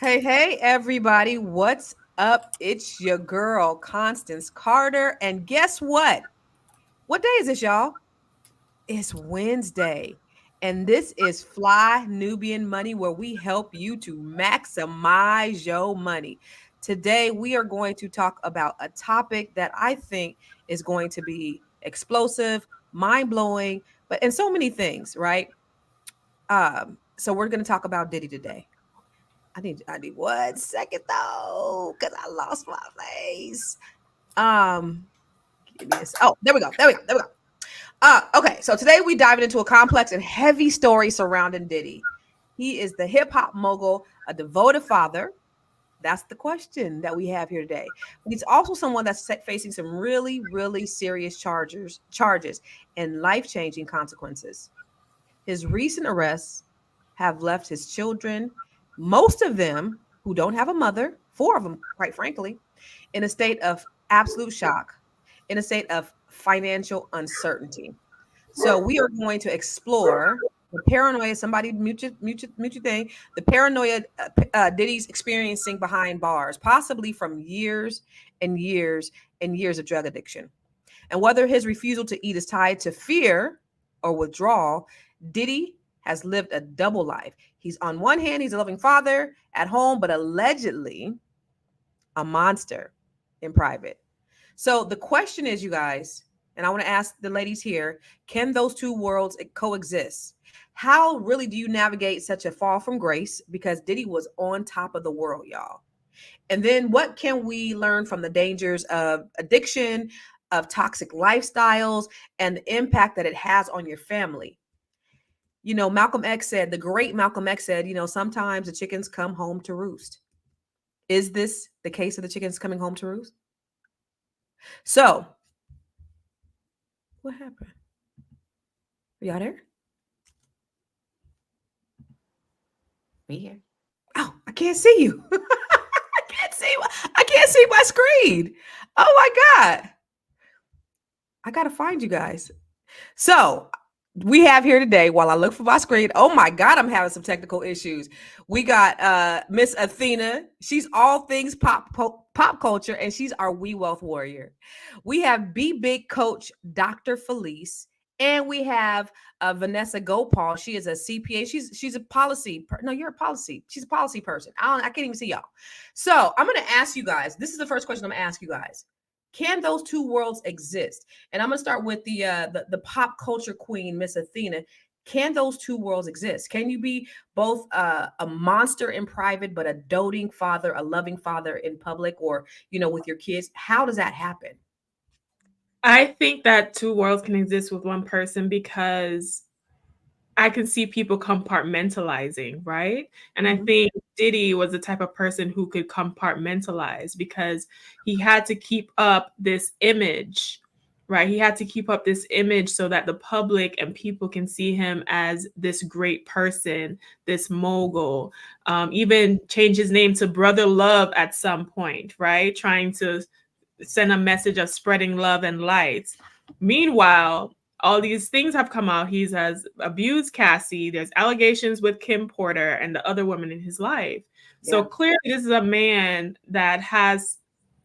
Hey, everybody. What's up? It's your girl, Constance Carter. And guess what? What day is this, y'all? It's Wednesday. And this is Fly Nubian Money, where we help you to maximize your money. Today, we are going to talk about a topic that I think is going to be explosive, mind blowing, but and so many things, right? So we're going to talk about Diddy today. I need 1 second though, because I lost my place. Um, give me oh, there we go. Okay, so today we diving into a complex and heavy story surrounding Diddy. He is the hip hop mogul, a devoted father. That's the question that we have here today. But he's also someone that's facing some really, really serious charges, and life changing consequences. His recent arrests have left his children, most of them who don't have a mother, four of them, quite frankly, in a state of absolute shock, in a state of financial uncertainty. So we are going to explore the paranoia. Somebody mute your thing. The paranoia Diddy's experiencing behind bars, possibly from years and years and years of drug addiction, and whether his refusal to eat is tied to fear or withdrawal. Diddy has lived a double life. He's on one hand, he's a loving father at home, but allegedly a monster in private. So the question is, you guys, and I want to ask the ladies here, can those two worlds coexist? How really do you navigate such a fall from grace? Because Diddy was on top of the world, y'all. And then what can we learn from the dangers of addiction, of toxic lifestyles, and the impact that it has on your family? Malcolm X said, the great Malcolm X said, sometimes the chickens come home to roost. Is this the case of the chickens coming home to roost? So, what happened? Are y'all there? We here. Oh, I can't see you. I can't see my screen. Oh my God. I gotta find you guys. So we have here today, while I look for my screen. Oh my God, I'm having some technical issues. We got Miss Athena. She's all things pop culture, and she's our We Wealth warrior. We have Be Big coach Dr. Felice, and we have Vanessa Gopal. She is a CPA. She's a policy. No, you're a policy. She's a policy person. I can't even see y'all. So I'm gonna ask you guys. This is the first question I'm gonna ask you guys. Can those two worlds exist? And I'm gonna start with the pop culture queen, Miss Athena. Can those two worlds exist? Can you be both a monster in private, but a doting father, a loving father in public, or with your kids? How does that happen? I think that two worlds can exist with one person because I can see people compartmentalizing, right? And I Mhm. think Diddy was the type of person who could compartmentalize because he had to keep up this image, right? He had to keep up this image so that the public and people can see him as this great person, this mogul. Even change his name to Brother Love at some point, right? Trying to send a message of spreading love and light. Meanwhile, all these things have come out. He has abused Cassie. There's allegations with Kim Porter and the other women in his life. So Yeah. clearly, this is a man that has,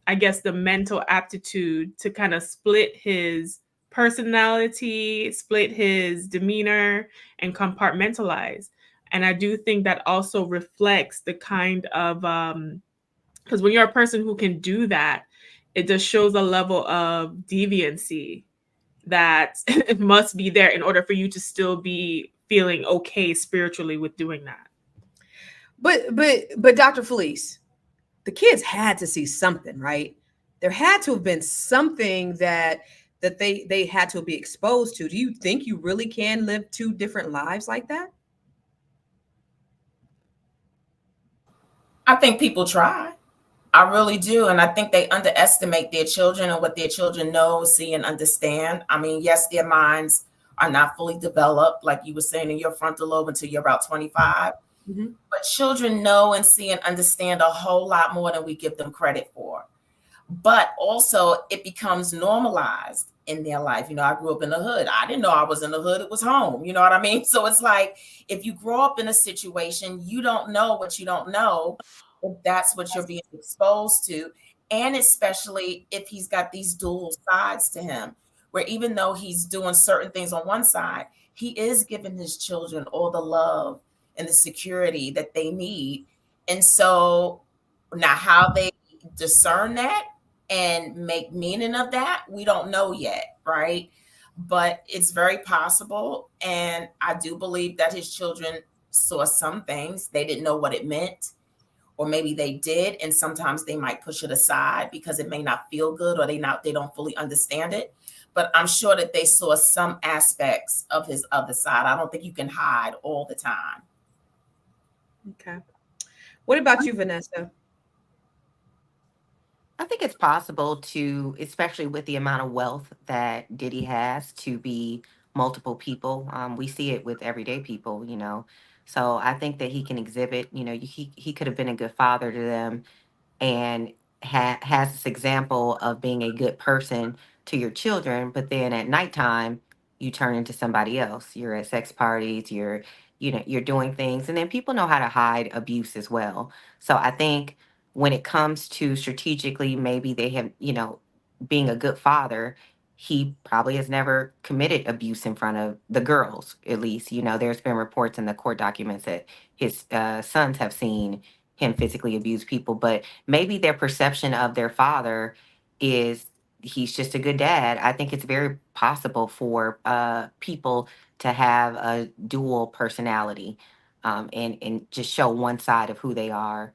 I guess, the mental aptitude to kind of split his personality, split his demeanor, and compartmentalize. And I do think that also reflects the kind of, because when you're a person who can do that, it just shows a level of deviancy that must be there in order for you to still be feeling okay spiritually with doing that. But Dr. Felice, the kids had to see something, right? There had to have been something that they had to be exposed to. Do you think you really can live two different lives like that? I think people try. I really do. And I think they underestimate their children and what their children know, see, and understand. I mean, yes, their minds are not fully developed, like you were saying, in your frontal lobe until you're about 25. Mhm. But children know and see and understand a whole lot more than we give them credit for. But also, it becomes normalized in their life. I grew up in the hood. I didn't know I was in the hood. It was home. You know what I mean? So it's like if you grow up in a situation, you don't know what you don't know. if that's what you're being exposed to. And especially if he's got these dual sides to him, where even though he's doing certain things on one side, he is giving his children all the love and the security that they need. And so now how they discern that and make meaning of that, we don't know yet, right? But it's very possible. And I do believe that his children saw some things. They didn't know what it meant, or maybe they did, and sometimes they might push it aside because it may not feel good, or they don't fully understand it. But I'm sure that they saw some aspects of his other side. I don't think you can hide all the time. Okay. What about you, Vanessa? I think it's possible to, especially with the amount of wealth that Diddy has, to be multiple people. We see it with everyday people, you know. So I think that he can exhibit, you know, he could have been a good father to them, and has this example of being a good person to your children, but then at nighttime you turn into somebody else. You're at sex parties, you're doing things, and then people know how to hide abuse as well. So I think when it comes to strategically, maybe they have, being a good father, he probably has never committed abuse in front of the girls, at least. There's been reports in the court documents that his sons have seen him physically abuse people, but maybe their perception of their father is he's just a good dad. I think it's very possible for people to have a dual personality, and just show one side of who they are.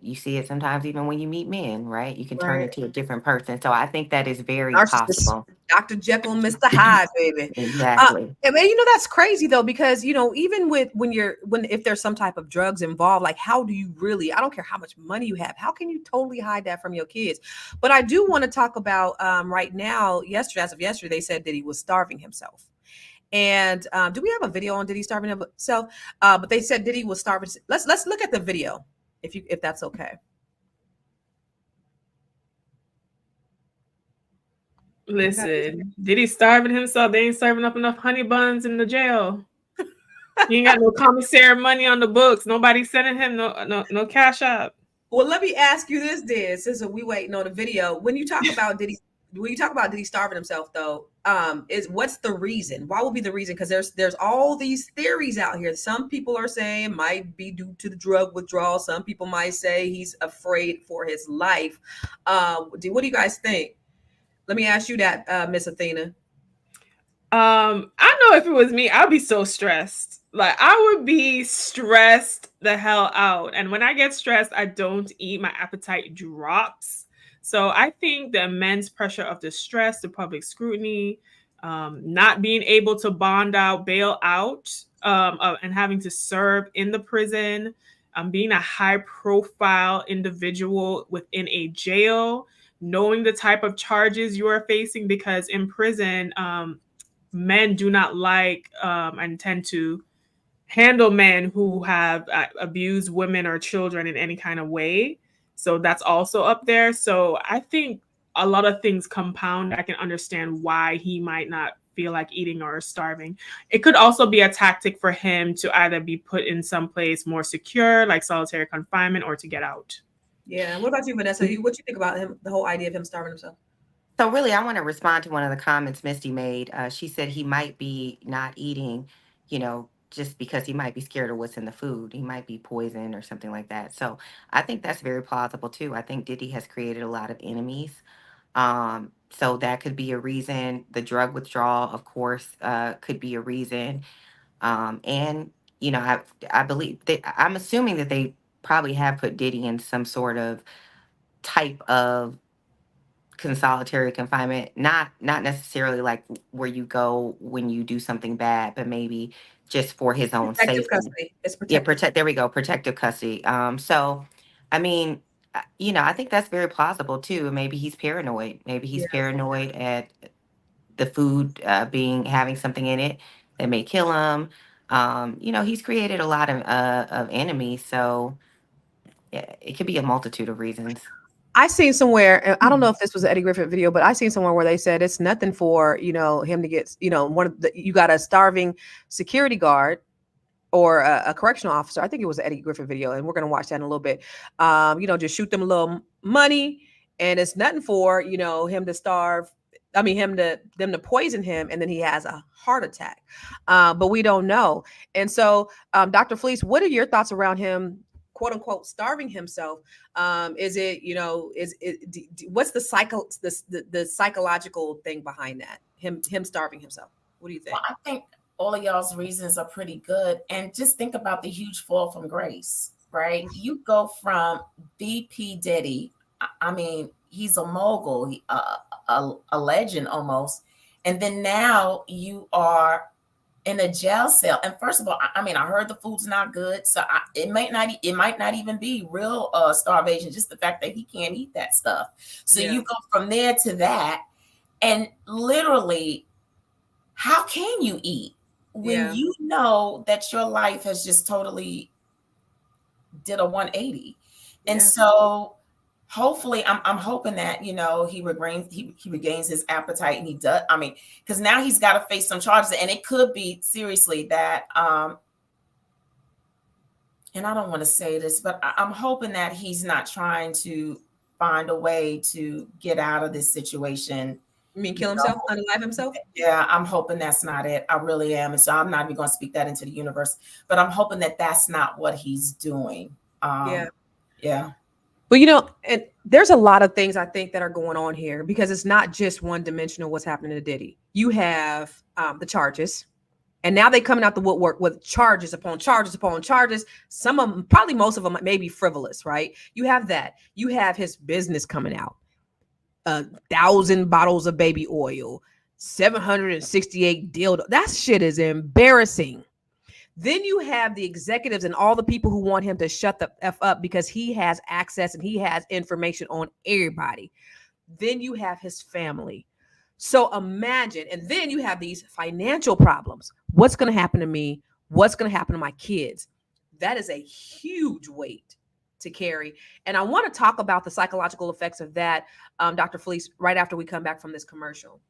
You see it sometimes even when you meet men, right? You can turn Right. into a different person. So I think that is very Narcissist, possible. Dr. Jekyll and Mr. Hyde, baby. Exactly. And that's crazy though, because even with when if there's some type of drugs involved, like how do you really? I don't care how much money you have. How can you totally hide that from your kids? But I do want to talk about right now. As of yesterday, they said that he was starving himself. And do we have a video on Diddy starving himself? But they said Diddy was starving. Let's look at the video if that's okay. Listen, Diddy starving himself? They ain't serving up enough honey buns in the jail. He ain't got no commissary money on the books. Nobody sending him no cash up. Well, let me ask you this, then, since we waiting on the video. When you talk about Diddy starving himself, though, is what's the reason? Why would be the reason? Because there's all these theories out here. Some people are saying it might be due to the drug withdrawal. Some people might say he's afraid for his life. What do you guys think? Let me ask you that, Miss Athena. I know if it was me, I'd be so stressed. Like, I would be stressed the hell out. And when I get stressed, I don't eat. My appetite drops. So I think the immense pressure of the stress, the public scrutiny, not being able to bond out, bail out, and having to serve in the prison, being a high profile individual within a jail, knowing the type of charges you are facing, because in prison, men do not like and tend to handle men who have abused women or children in any kind of way. So that's also up there. So I think a lot of things compound. I can understand why he might not feel like eating or starving. It could also be a tactic for him to either be put in some place more secure, like solitary confinement, or to get out. Yeah. What about you, Vanessa? What you think about him? The whole idea of him starving himself. So really, I want to respond to one of the comments Misty made. She said he might be not eating, just because he might be scared of what's in the food. He might be poison or something like that. So I think that's very plausible too. I think Diddy has created a lot of enemies. So that could be a reason. The drug withdrawal, of course, could be a reason. And I believe that I'm assuming that they probably have put Diddy in some sort of type of solitary confinement, not necessarily like where you go when you do something bad, but maybe just for his own Protective safety. custody. It's Yeah, protective. there we go, protective custody. So I mean, I think that's very plausible too. Maybe he's paranoid. Maybe he's Yeah. paranoid at the food having something in it that may kill him. He's created a lot of enemies, so yeah, it could be a multitude of reasons. I seen somewhere, and I don't know if this was an Eddie Griffin video, but I seen somewhere where they said it's nothing for him to get one of the, you got a starving security guard, or a correctional officer. I think it was an Eddie Griffin video, and we're going to watch that in a little bit. Just shoot them a little money, and it's nothing for, him to starve. I mean, them to poison him, and then he has a heart attack. But we don't know. And so, Dr. Fleece, what are your thoughts around him, quote unquote, starving himself? Is it, what's the cycle, the psychological thing behind that? Him starving himself. What do you think? Well, I think all of y'all's reasons are pretty good. And just think about the huge fall from grace, right? You go from BP Diddy, I mean, he's a mogul, a legend almost. And then now you are in a jail cell. And first of all, I mean, I heard the food's not good. So it might not even be real starvation, just the fact that he can't eat that stuff. So you go from there to that. And literally, how can you eat when you know that your life has just totally did a 180? And so hopefully I'm hoping that, he regains his appetite, and he does. I mean, because now he's got to face some charges, and it could be seriously that, and I don't want to say this, but I'm hoping that he's not trying to find a way to get out of this situation. You mean kill himself, unalive himself? Yeah, I'm hoping that's not it. I really am. And so I'm not even going to speak that into the universe, but I'm hoping that that's not what he's doing. Yeah. Well, and there's a lot of things I think that are going on here, because it's not just one dimensional what's happening to Diddy. You have the charges, and now they coming out the woodwork with charges upon charges upon charges. Some of them, probably most of them, may be frivolous, right? You have that. You have his business coming out. 1,000 bottles of baby oil, 768 dildo. That shit is embarrassing. Then you have the executives and all the people who want him to shut the F up because he has access and he has information on everybody. Then you have his family. So imagine, and then you have these financial problems. What's going to happen to me? What's going to happen to my kids? That is a huge weight to carry. And I want to talk about the psychological effects of that, Dr. Fleece, right after we come back from this commercial.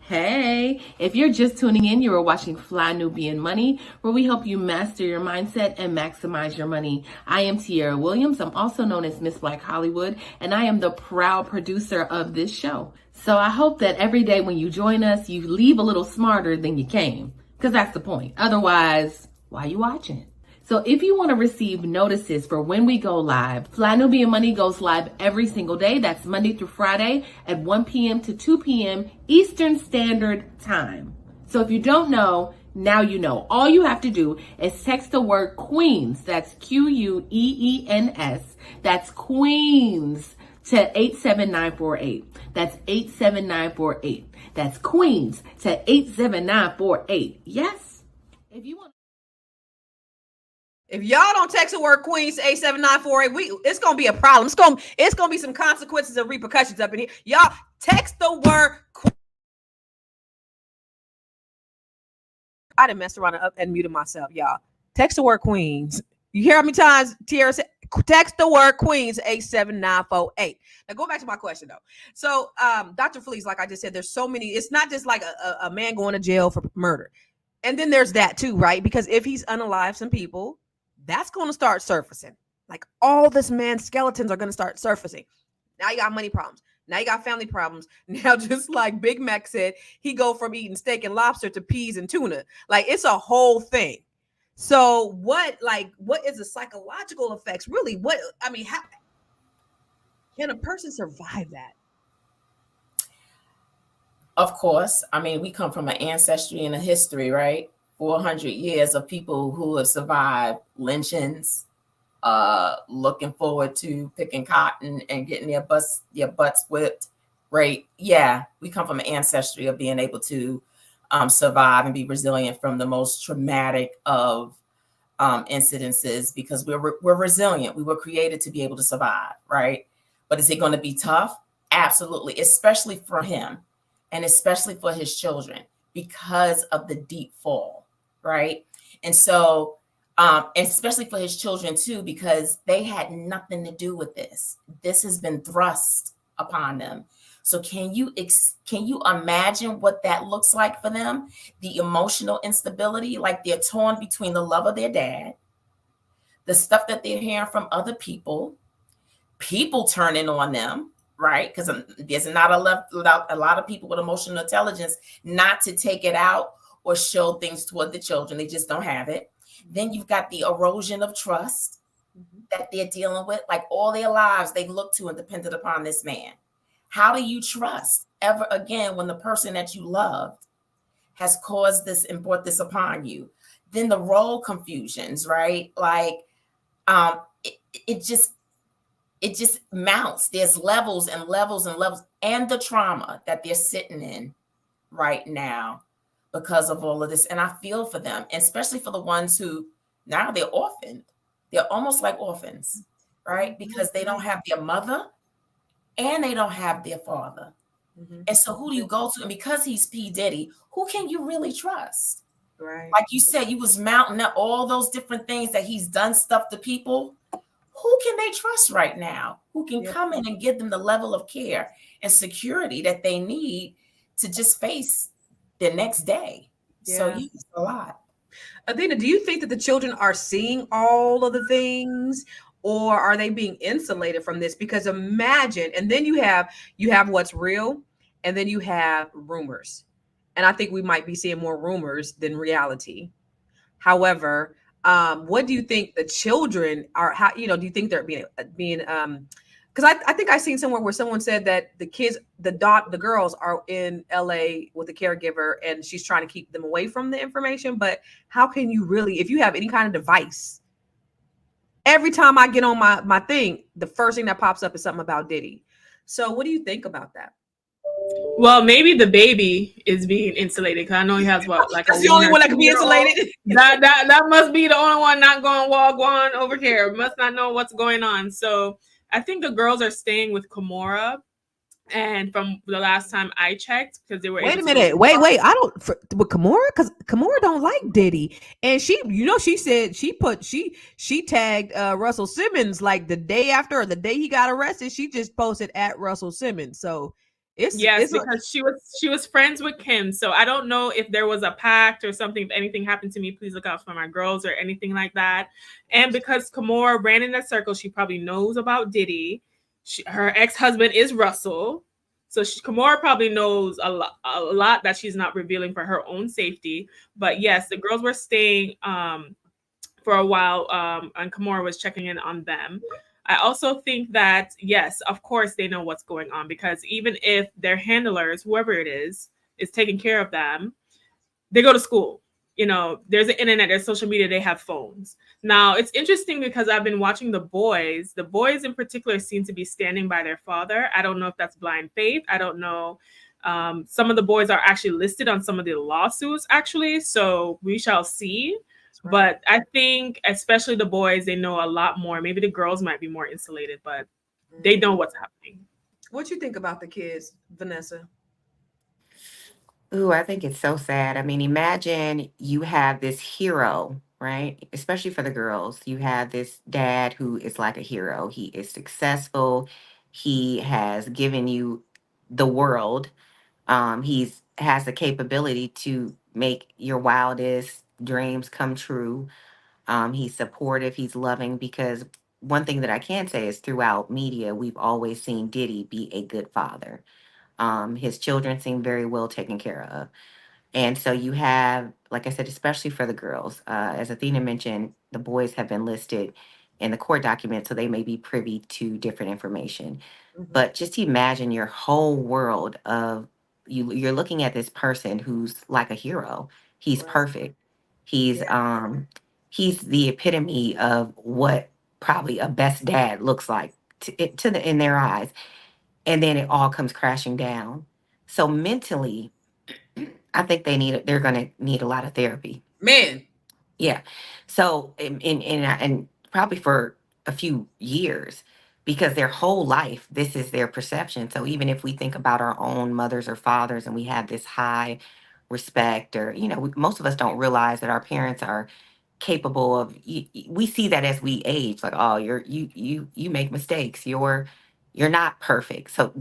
Hey, if you're just tuning in, you are watching Fly Nubian Money, where we help you master your mindset and maximize your money. I am Tiara Williams. I'm also known as Miss Black Hollywood, and I am the proud producer of this show. So I hope that every day when you join us, you leave a little smarter than you came, because that's the point. Otherwise, why are you watching? So if you want to receive notices for when we go live, Fly Nubian Money goes live every single day. That's Monday through Friday at 1 p.m. to 2 p.m. Eastern Standard Time. So if you don't know, now you know. All you have to do is text the word Queens. That's Queens. That's Queens to 87948. That's 87948. That's Queens to 87948. Yes? If y'all don't text the word Queens to 87948, it's gonna be a problem. It's gonna be some consequences and repercussions up in here. Y'all text the word Queens. I done messed around and muted myself, y'all. Text the word Queens. You hear how many times Tiara said text the word Queens 87948. Now go back to my question though. So Dr. Fleece, like I just said, there's so many. It's not just like a man going to jail for murder. And then there's that too, right? Because if he's unalived some people, that's going to start surfacing. Like all this man's skeletons are going to start surfacing. Now you got money problems. Now you got family problems. Now, just like Big Mac said, he go from eating steak and lobster to peas and tuna. Like it's a whole thing. So what is the psychological effects? Really, how can a person survive that? Of course. I mean, we come from an ancestry and a history, right? 400 years of people who have survived lynchings, looking forward to picking cotton and getting your butts whipped, right? Yeah, we come from an ancestry of being able to survive and be resilient from the most traumatic of incidences, because we're resilient. We were created to be able to survive, right? But is it going to be tough? Absolutely, especially for him and especially for his children because of the deep fall, right? And so, especially for his children too, because they had nothing to do with this. This has been thrust upon them. So can you imagine what that looks like for them? The emotional instability, like they're torn between the love of their dad, the stuff that they're hearing from other people turning on them, right? Because there's not a lot of people with emotional intelligence not to take it out or show things toward the children. They just don't have it. Then you've got the erosion of trust that they're dealing with. Like all their lives, they've looked to and depended upon this man. How do you trust ever again when the person that you loved has caused this and brought this upon you? Then the role confusions, right? Like it just mounts. There's levels and levels and levels, and the trauma that they're sitting in right now because of all of this. And I feel for them, and especially for the ones who now they're orphaned. They're almost like orphans, right? Because they don't have their mother and they don't have their father. And so who do you go to? And because he's P. Diddy, who can you really trust? Right. Like you said, you was mounting up all those different things that he's done stuff to people. Who can they trust right now? Who can come in and give them the level of care and security that they need to just face the next day? So it's a lot. Athena, do you think that the children are seeing all of the things, or are they being insulated from this? Because imagine, and then you have what's real, and then you have rumors. And I think we might be seeing more rumors than reality. However, what do you think the children are? How, do you think they're being because I think I seen somewhere where someone said that the kids, the girls are in LA with a caregiver and she's trying to keep them away from the information. But how can you really, if you have any kind of device, every time I get on my thing, the first thing that pops up is something about Diddy. So what do you think about that? Well, maybe the baby is being insulated because I know he has like that's the only one that can be insulated. That must be the only one not going walk on over here. Must not know what's going on. So I think the girls are staying with Kimora. And from the last time I checked, because they were wait a minute, wait, I don't with Kimora, because Kimora don't like Diddy, and she said she tagged Russell Simmons like the day after or the day he got arrested. She just posted at Russell Simmons, so it's because she was friends with Kim. So I don't know if there was a pact or something. If anything happened to me, please look out for my girls or anything like that. And because Kimora ran in that circle, she probably knows about Diddy. Her ex-husband is Russell. So Kimora probably knows a lot that she's not revealing for her own safety. But yes, the girls were staying for a while, and Kimora was checking in on them. I also think that, yes, of course, they know what's going on, because even if their handlers, whoever it is taking care of them, they go to school. There's the internet, there's social media, they have phones. Now, it's interesting because I've been watching the boys. The boys in particular seem to be standing by their father. I don't know if that's blind faith. I don't know. Some of the boys are actually listed on some of the lawsuits, actually. So we shall see. Right. But I think especially the boys, they know a lot more. Maybe the girls might be more insulated, but they know what's happening. What you think about the kids, Vanessa? Ooh, I think it's so sad. I mean, imagine you have this hero, right? Especially for the girls. You have this dad who is like a hero. He is successful. He has given you the world. He's has the capability to make your wildest dreams come true. He's supportive. He's loving, because one thing that I can say is throughout media, we've always seen Diddy be a good father. His children seem very well taken care of. And so you have, like I said, especially for the girls, as Athena mentioned, the boys have been listed in the court document, so they may be privy to different information. But just imagine your whole world of you're looking at this person who's like a hero. He's perfect. He's he's the epitome of what probably a best dad looks like in their eyes. And then it all comes crashing down. So mentally, I think they're going to need a lot of therapy. Man. Yeah. So, and probably for a few years, because their whole life, this is their perception. So even if we think about our own mothers or fathers and we have this high respect, or, most of us don't realize that our parents are capable of, we see that as we age, like, oh, you make mistakes. You're not perfect. So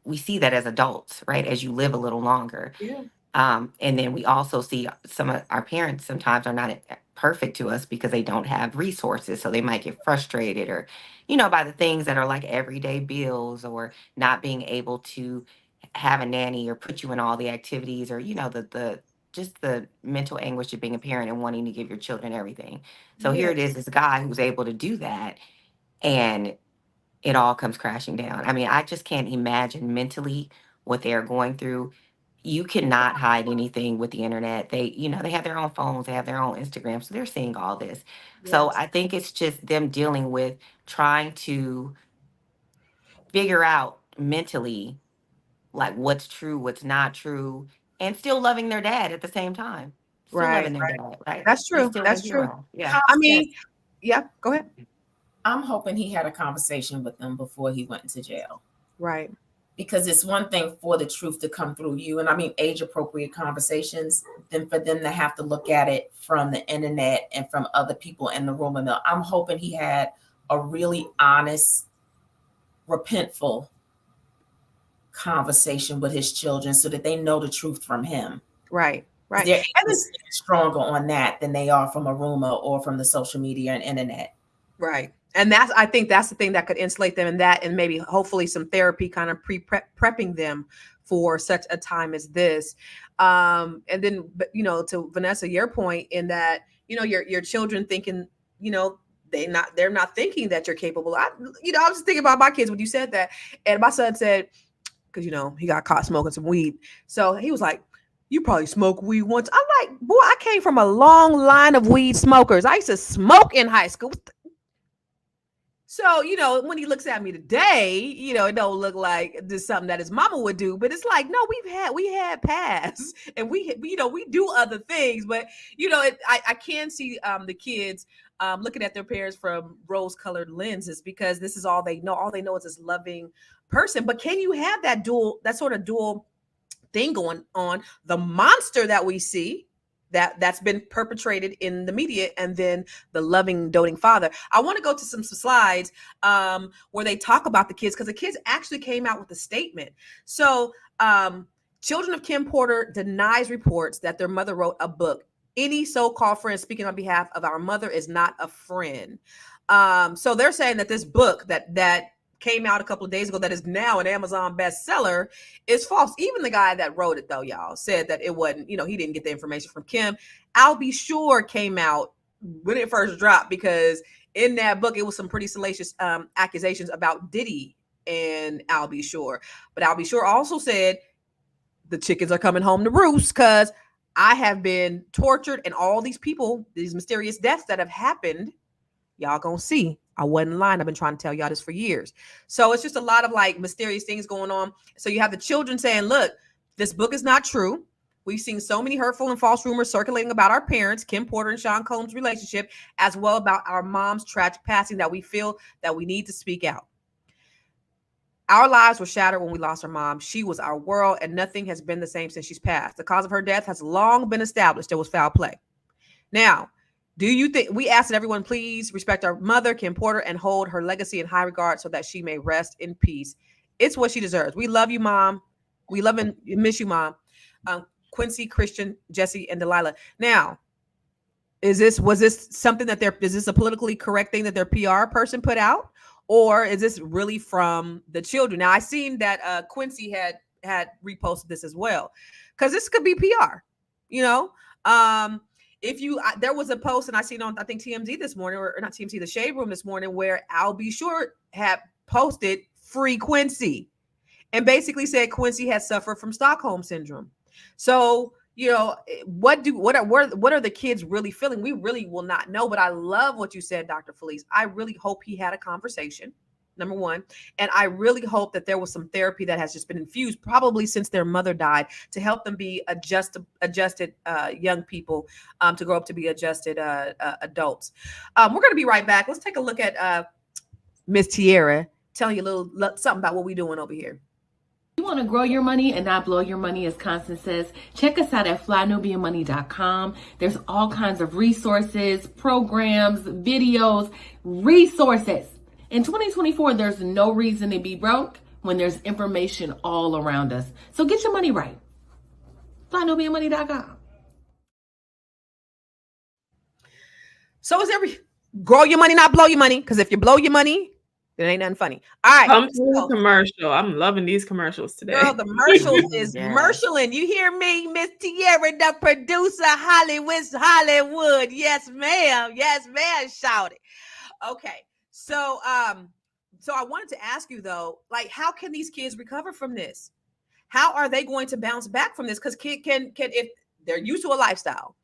we see that as adults, right? As you live a little longer. Yeah. And then we also see some of our parents sometimes are not perfect to us because they don't have resources. So they might get frustrated or, by the things that are like everyday bills or not being able to have a nanny or put you in all the activities or, the just the mental anguish of being a parent and wanting to give your children everything. So here Yeah. it is, this guy who's able to do that. And it all comes crashing down. I mean, I just can't imagine mentally what they're going through. You cannot hide anything with the internet. They have their own phones, they have their own Instagram, so they're seeing all this. So Yes. I think it's just them dealing with trying to figure out mentally like what's true, what's not true, and still loving their dad at the same time. Still Right. loving their dad, right? That's He's true. still their That's true. hero. Yeah. I mean, yeah, go ahead. I'm hoping he had a conversation with them before he went into jail. Right. Because it's one thing for the truth to come through you, and I mean age appropriate conversations, than for them to have to look at it from the internet and from other people in the rumor mill. I'm hoping he had a really honest, repentful conversation with his children so that they know the truth from him. Right. Right. They're stronger on that than they are from a rumor or from the social media and internet. Right. And I think that's the thing that could insulate them in that, and maybe hopefully some therapy kind of prepping them for such a time as this. And then, to Vanessa, your point in that, your children thinking, they're not thinking that you're capable. I was just thinking about my kids when you said that. And my son said, because, he got caught smoking some weed. So he was like, you probably smoked weed once. I'm like, boy, I came from a long line of weed smokers. I used to smoke in high school. So, when he looks at me today, it don't look like this is something that his mama would do, but it's like, no, we had past and we do other things, but I can see the kids looking at their parents from rose colored lenses because this is all they know. All they know is this loving person. But can you have that sort of dual thing going on? The monster that we see, that's been perpetrated in the media, and then the loving, doting father. I want to go to some slides where they talk about the kids, because the kids actually came out with a statement. So children of Kim Porter denies reports that their mother wrote a book. Any so-called friend speaking on behalf of our mother is not a friend. So they're saying that this book that came out a couple of days ago that is now an Amazon bestseller is false. Even the guy that wrote it, though, y'all, said that it wasn't, he didn't get the information from Kim. I'll Be Sure came out when it first dropped, because in that book, it was some pretty salacious accusations about Diddy and I'll Be Sure. But I'll Be Sure also said the chickens are coming home to roost because I have been tortured, and all these people, these mysterious deaths that have happened, y'all gonna see. I wasn't lying. I've been trying to tell y'all this for years. So it's just a lot of like mysterious things going on. So you have the children saying, look, this book is not true. We've seen so many hurtful and false rumors circulating about our parents, Kim Porter and Sean Combs' relationship, as well about our mom's tragic passing, that we feel that we need to speak out. Our lives were shattered when we lost our mom. She was our world, and nothing has been the same since she's passed. The cause of her death has long been established. There was foul play. Now, do you think, we ask that everyone please respect our mother, Kim Porter, and hold her legacy in high regard so that she may rest in peace. It's what she deserves. We love you, Mom. We love and miss you, Mom. Quincy, Christian, Jesse, and Delilah. Now, was this something that is this a politically correct thing that their PR person put out? Or is this really from the children? Now, I seen that Quincy had reposted this as well, because this could be PR, there was a post, and I seen on, I think, TMZ this morning, or not TMZ, the Shade Room this morning, where I'll Be Sure had posted free Quincy and basically said Quincy had suffered from Stockholm syndrome. So, what are the kids really feeling? We really will not know. But I love what you said, Dr. Felice. I really hope he had a conversation, number one. And I really hope that there was some therapy that has just been infused, probably since their mother died, to help them be adjusted young people, to grow up to be adjusted adults. We're going to be right back. Let's take a look at Miss Tierra telling you a little something about what we're doing over here. You want to grow your money and not blow your money, as Constance says, check us out at flynubianmoney.com. There's all kinds of resources, programs, videos, resources. In 2024, there's no reason to be broke. when there's information all around us. So get your money right. FlyNubianMoney.com. So is grow your money, not blow your money. Because if you blow your money, it ain't nothing funny. All right. Come to the commercial. I'm loving these commercials today. Girl, the commercials is Yeah. Mercialin'. You hear me, Miss Tierra, the producer, Hollywood. Yes, ma'am. Yes, ma'am. Shout it. Okay. So I wanted to ask you though, like, how can these kids recover from this? How are they going to bounce back from this? Because kid can if they're used to a lifestyle,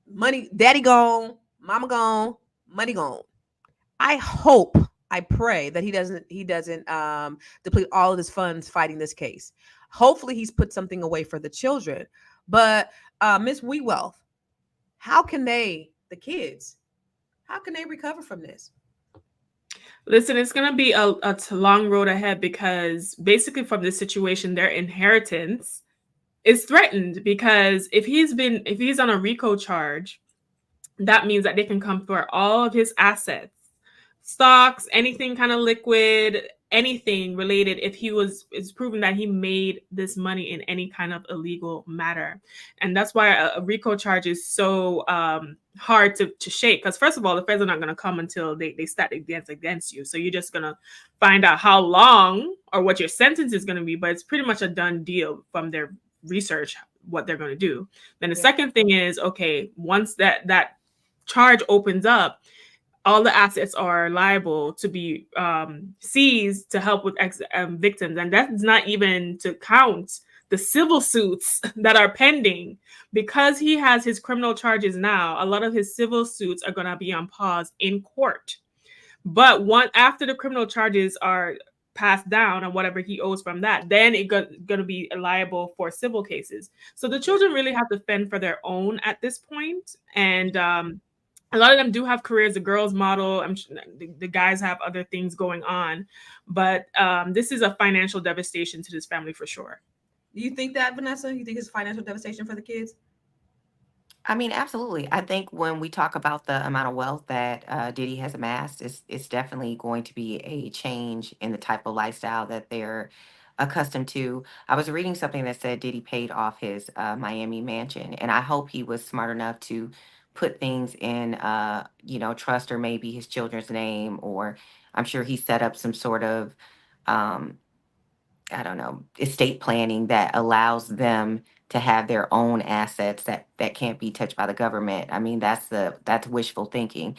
money, daddy gone, mama gone, money gone. I pray that he doesn't deplete all of his funds fighting this case. Hopefully he's put something away for the children. But Miss Wealth, how can the kids recover from this? Listen, it's going to be a long road ahead, because basically from this situation, their inheritance is threatened, because if he's on a RICO charge, that means that they can come for all of his assets, stocks, anything kind of liquid, anything related, if it's proven that he made this money in any kind of illegal matter. And that's why a RICO charge is so hard to shake, because first of all, the feds are not going to come until they start against you. So you're just going to find out how long or what your sentence is going to be, but it's pretty much a done deal from their research what they're going to do. Then the second thing is, okay, once that charge opens up, all the assets are liable to be seized to help with victims. And that's not even to count the civil suits that are pending. Because he has his criminal charges now, a lot of his civil suits are going to be on pause in court. But after the criminal charges are passed down and whatever he owes from that, then it's going to be liable for civil cases. So the children really have to fend for their own at this point. And a lot of them do have careers. The girls model. I'm sure the guys have other things going on, but this is a financial devastation to this family for sure. Do you think that, Vanessa? You think it's financial devastation for the kids? I mean, absolutely. I think when we talk about the amount of wealth that Diddy has amassed, it's definitely going to be a change in the type of lifestyle that they're accustomed to. I was reading something that said Diddy paid off his Miami mansion, and I hope he was smart enough to put things in, trust, or maybe his children's name, or I'm sure he set up some sort of, I don't know, estate planning that allows them to have their own assets that can't be touched by the government. I mean, that's wishful thinking.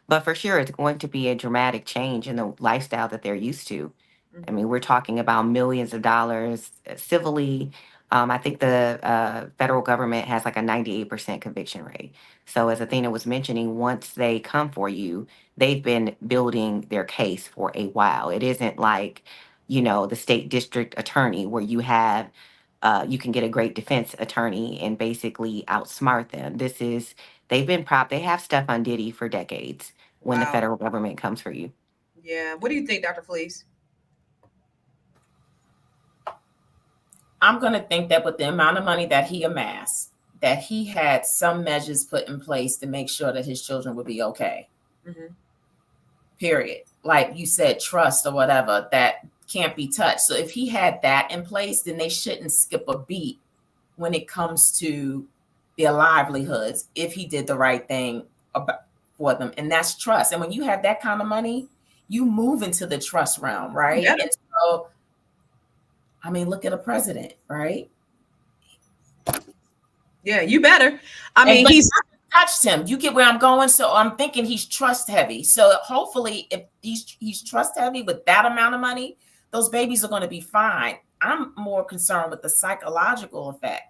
But for sure, it's going to be a dramatic change in the lifestyle that they're used to. I mean, we're talking about millions of dollars civilly. I think the federal government has like a 98% conviction rate. So as Athena was mentioning, once they come for you, they've been building their case for a while. It isn't like, the state district attorney where you can get a great defense attorney and basically outsmart them. They have stuff on Diddy for decades when the federal government comes for you. Yeah. What do you think, Dr. Fleece? I'm going to think that with the amount of money that he amassed, that he had some measures put in place to make sure that his children would be okay. Mm-hmm. Period. Like you said, trust or whatever, that can't be touched. So if he had that in place, then they shouldn't skip a beat when it comes to their livelihoods if he did the right thing for them. And that's trust. And when you have that kind of money, you move into the trust realm, right? Yeah. And so, I mean, look at a president, right? Yeah, you better. I mean, he's touched him. You get where I'm going. So I'm thinking he's trust heavy. So hopefully if he's trust heavy with that amount of money, those babies are going to be fine. I'm more concerned with the psychological effect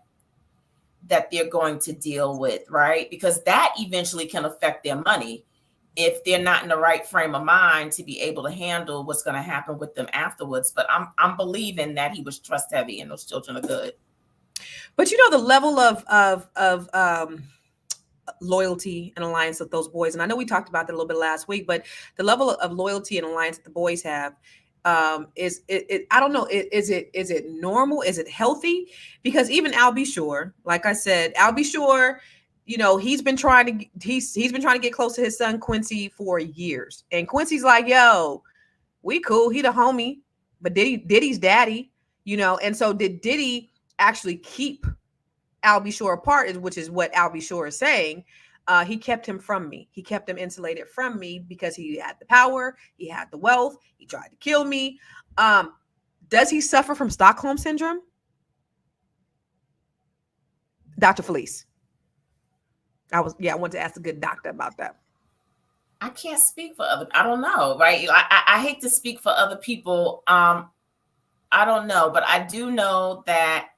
that they're going to deal with, right? Because that eventually can affect their money if they're not in the right frame of mind to be able to handle what's going to happen with them afterwards. But I'm believing that he was trust heavy and those children are good. But the level of loyalty and alliance of those boys, and I know we talked about that a little bit last week, but the level of loyalty and alliance that the boys have, is it I don't know, is it normal? Is it healthy? Because even Al B. Sure, like I said, Al B. Sure, he's been trying to get close to his son Quincy for years, and Quincy's like, yo, we cool, he the homie. but Diddy's daddy, and so did Diddy actually keep Albie Shore apart, which is what Albie Shore is saying. He kept him from me. He kept him insulated from me because he had the power, he had the wealth, he tried to kill me. Does he suffer from Stockholm syndrome? Dr. Felice. I wanted to ask a good doctor about that. I can't speak for other. I don't know, right? I hate to speak for other people. I don't know, but I do know that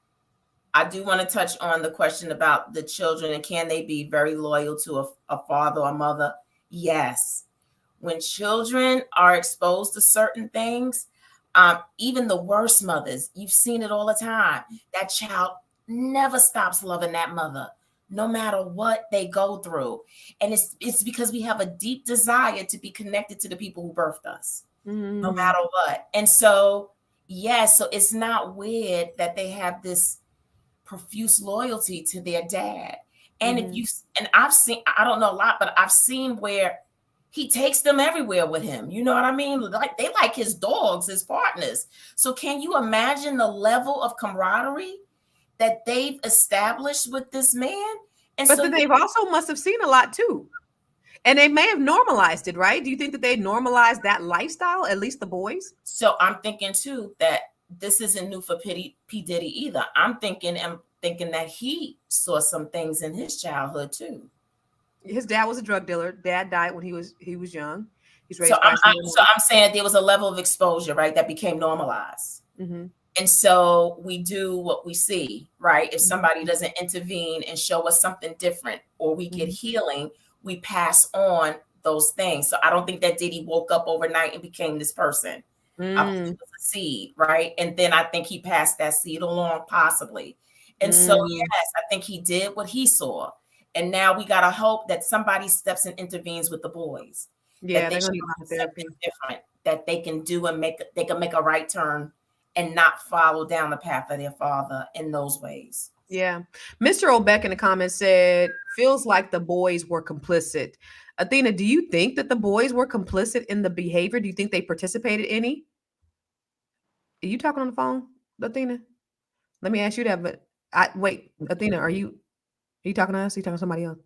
I do want to touch on the question about the children and can they be very loyal to a father or mother? Yes. When children are exposed to certain things, even the worst mothers, you've seen it all the time. That child never stops loving that mother, no matter what they go through. And it's because we have a deep desire to be connected to the people who birthed us, no matter what. And so, yes, so it's not weird that they have this profuse loyalty to their dad. And I've seen, I don't know a lot, but I've seen where he takes them everywhere with him. You know what I mean? Like they like his dogs, his partners. So can you imagine the level of camaraderie that they've established with this man? And but so then they've also must have seen a lot too. And they may have normalized it, right? Do you think that they normalized that lifestyle, at least the boys? So I'm thinking too that this isn't new for P. Diddy either. I'm thinking that he saw some things in his childhood too. His dad was a drug dealer. Dad died when he was young. He's raised So I'm saying that there was a level of exposure, right, that became normalized. And so we do what we see, right? If somebody doesn't intervene and show us something different or we get healing, we pass on those things. So I don't think that Diddy woke up overnight and became this person. I think it was a seed, right? And then I think he passed that seed along, possibly. And so, yes, I think he did what he saw. And now we got to hope that somebody steps and intervenes with the boys. Yeah, that they they're show going to them something different that they can do and make a right turn and not follow down the path of their father in those ways. Yeah. Mr. Obeck in the comments said, feels like the boys were complicit. Athena, do you think that the boys were complicit in the behavior? Do you think they participated any? Are you talking on the phone, Athena? Let me ask you that. But wait, Athena, are you talking to us? Are you talking to somebody else?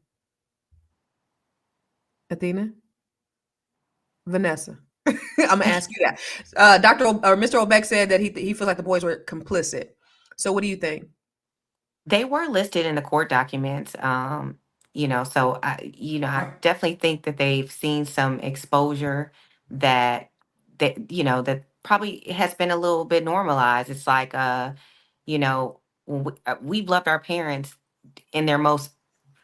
Athena? Vanessa. I'm gonna ask you that. Mr. Obeck said that he feels like the boys were complicit. So what do you think? They were listed in the court documents. So I definitely think that they've seen some exposure that probably has been a little bit normalized. It's like, we've loved our parents in their most,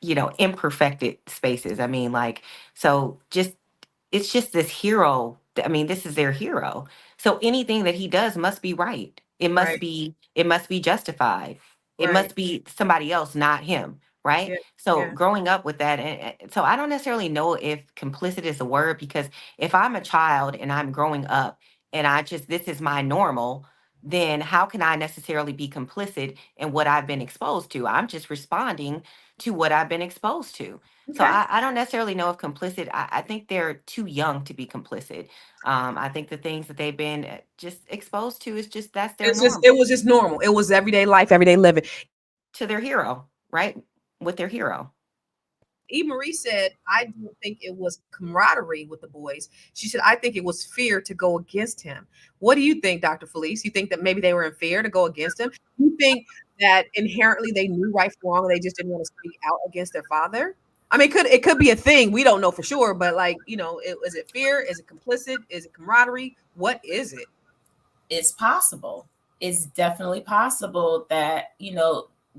imperfected spaces. I mean, like, so just it's just this hero. I mean, this is their hero. So anything that he does must be right. Right. It must be justified. It Right. must be somebody else, not him. Right. Yeah. So Yeah. growing up with that, and so I don't necessarily know if complicit is a word, because if I'm a child and I'm growing up and this is my normal, then how can I necessarily be complicit in what I've been exposed to? I'm just responding to what I've been exposed to. So Okay. I don't necessarily know if complicit. I think they're too young to be complicit. I think the things that they've been just exposed to is just that's their norm It was just normal. It was everyday life, everyday living. to their hero, right? With their hero. Eve Marie said, I don't think it was camaraderie with the boys. She said, I think it was fear to go against him. What do you think, Dr. Felice? You think that maybe they were in fear to go against him? You think that inherently they knew right from wrong, they just didn't want to speak out against their father? I mean, it could be a thing. We don't know for sure, but is it fear? Is it complicit? Is it camaraderie? What is it? It's possible. It's definitely possible that,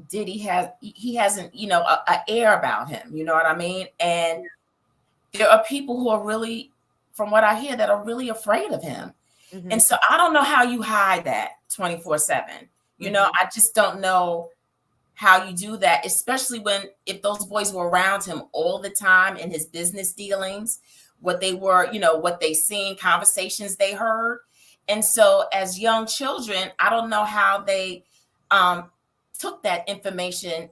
Diddy hasn't, a air about him. You know what I mean? And there are people who are really, from what I hear, that are really afraid of him. And so I don't know how you hide that 24/7. I just don't know how you do that, especially if those boys were around him all the time in his business dealings, what they were, what they seen, conversations they heard. And so as young children, I don't know how they took that information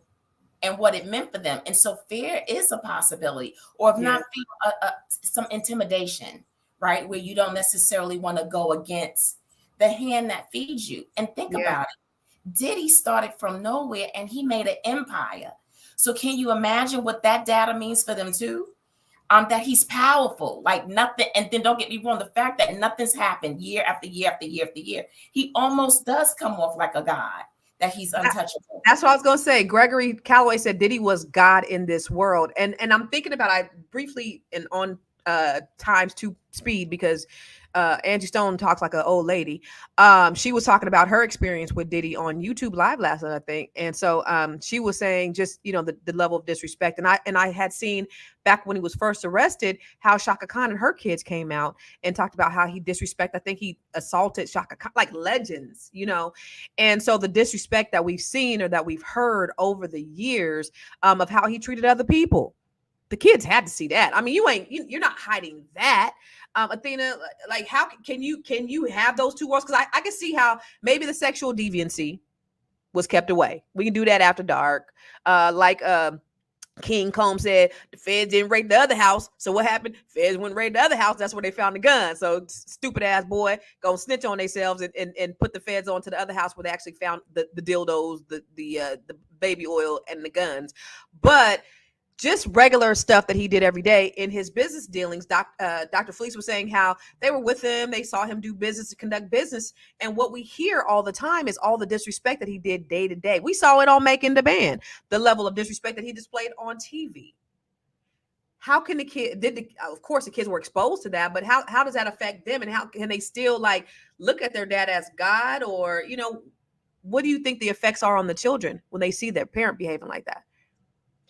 and what it meant for them. And so fear is a possibility, or if not fear, some intimidation, right? Where you don't necessarily want to go against the hand that feeds you. And think about it. Diddy started from nowhere and he made an empire. So can you imagine what that data means for them too? That he's powerful, like nothing. And then don't get me wrong, the fact that nothing's happened year after year after year after year, he almost does come off like a god, that he's untouchable. That's what I was going to say. Gregory Calloway said Diddy was God in this world. And I'm thinking about, I briefly and on times 2 speed, because Angie Stone talks like an old lady. She was talking about her experience with Diddy on YouTube Live last night, I think. And so she was saying just, you know, the level of disrespect. And I had seen back when he was first arrested, how Shaka Khan and her kids came out and talked about how he disrespected. I think he assaulted Shaka Khan, like legends, you know. And so the disrespect that we've seen or that we've heard over the years of how he treated other people. The kids had to see that. I mean, you're not hiding that. Athena, like, how can you have those two worlds? Because I can see how maybe the sexual deviancy was kept away. We can do that after dark. King Combs said the feds didn't raid the other house. So what happened? Feds went raid the other house. That's where they found the gun. So stupid ass boy gonna snitch on themselves and put the feds on to the other house where they actually found the dildos, the baby oil, and the guns. But just regular stuff that he did every day in his business dealings. Dr. Fleece was saying how they were with him. They saw him do business, to conduct business. And what we hear all the time is all the disrespect that he did day to day. We saw it on Making the Band, the level of disrespect that he displayed on TV. How can the kid, of course the kids were exposed to that, but how does that affect them? And how can they still like look at their dad as God? Or, you know, what do you think the effects are on the children when they see their parent behaving like that?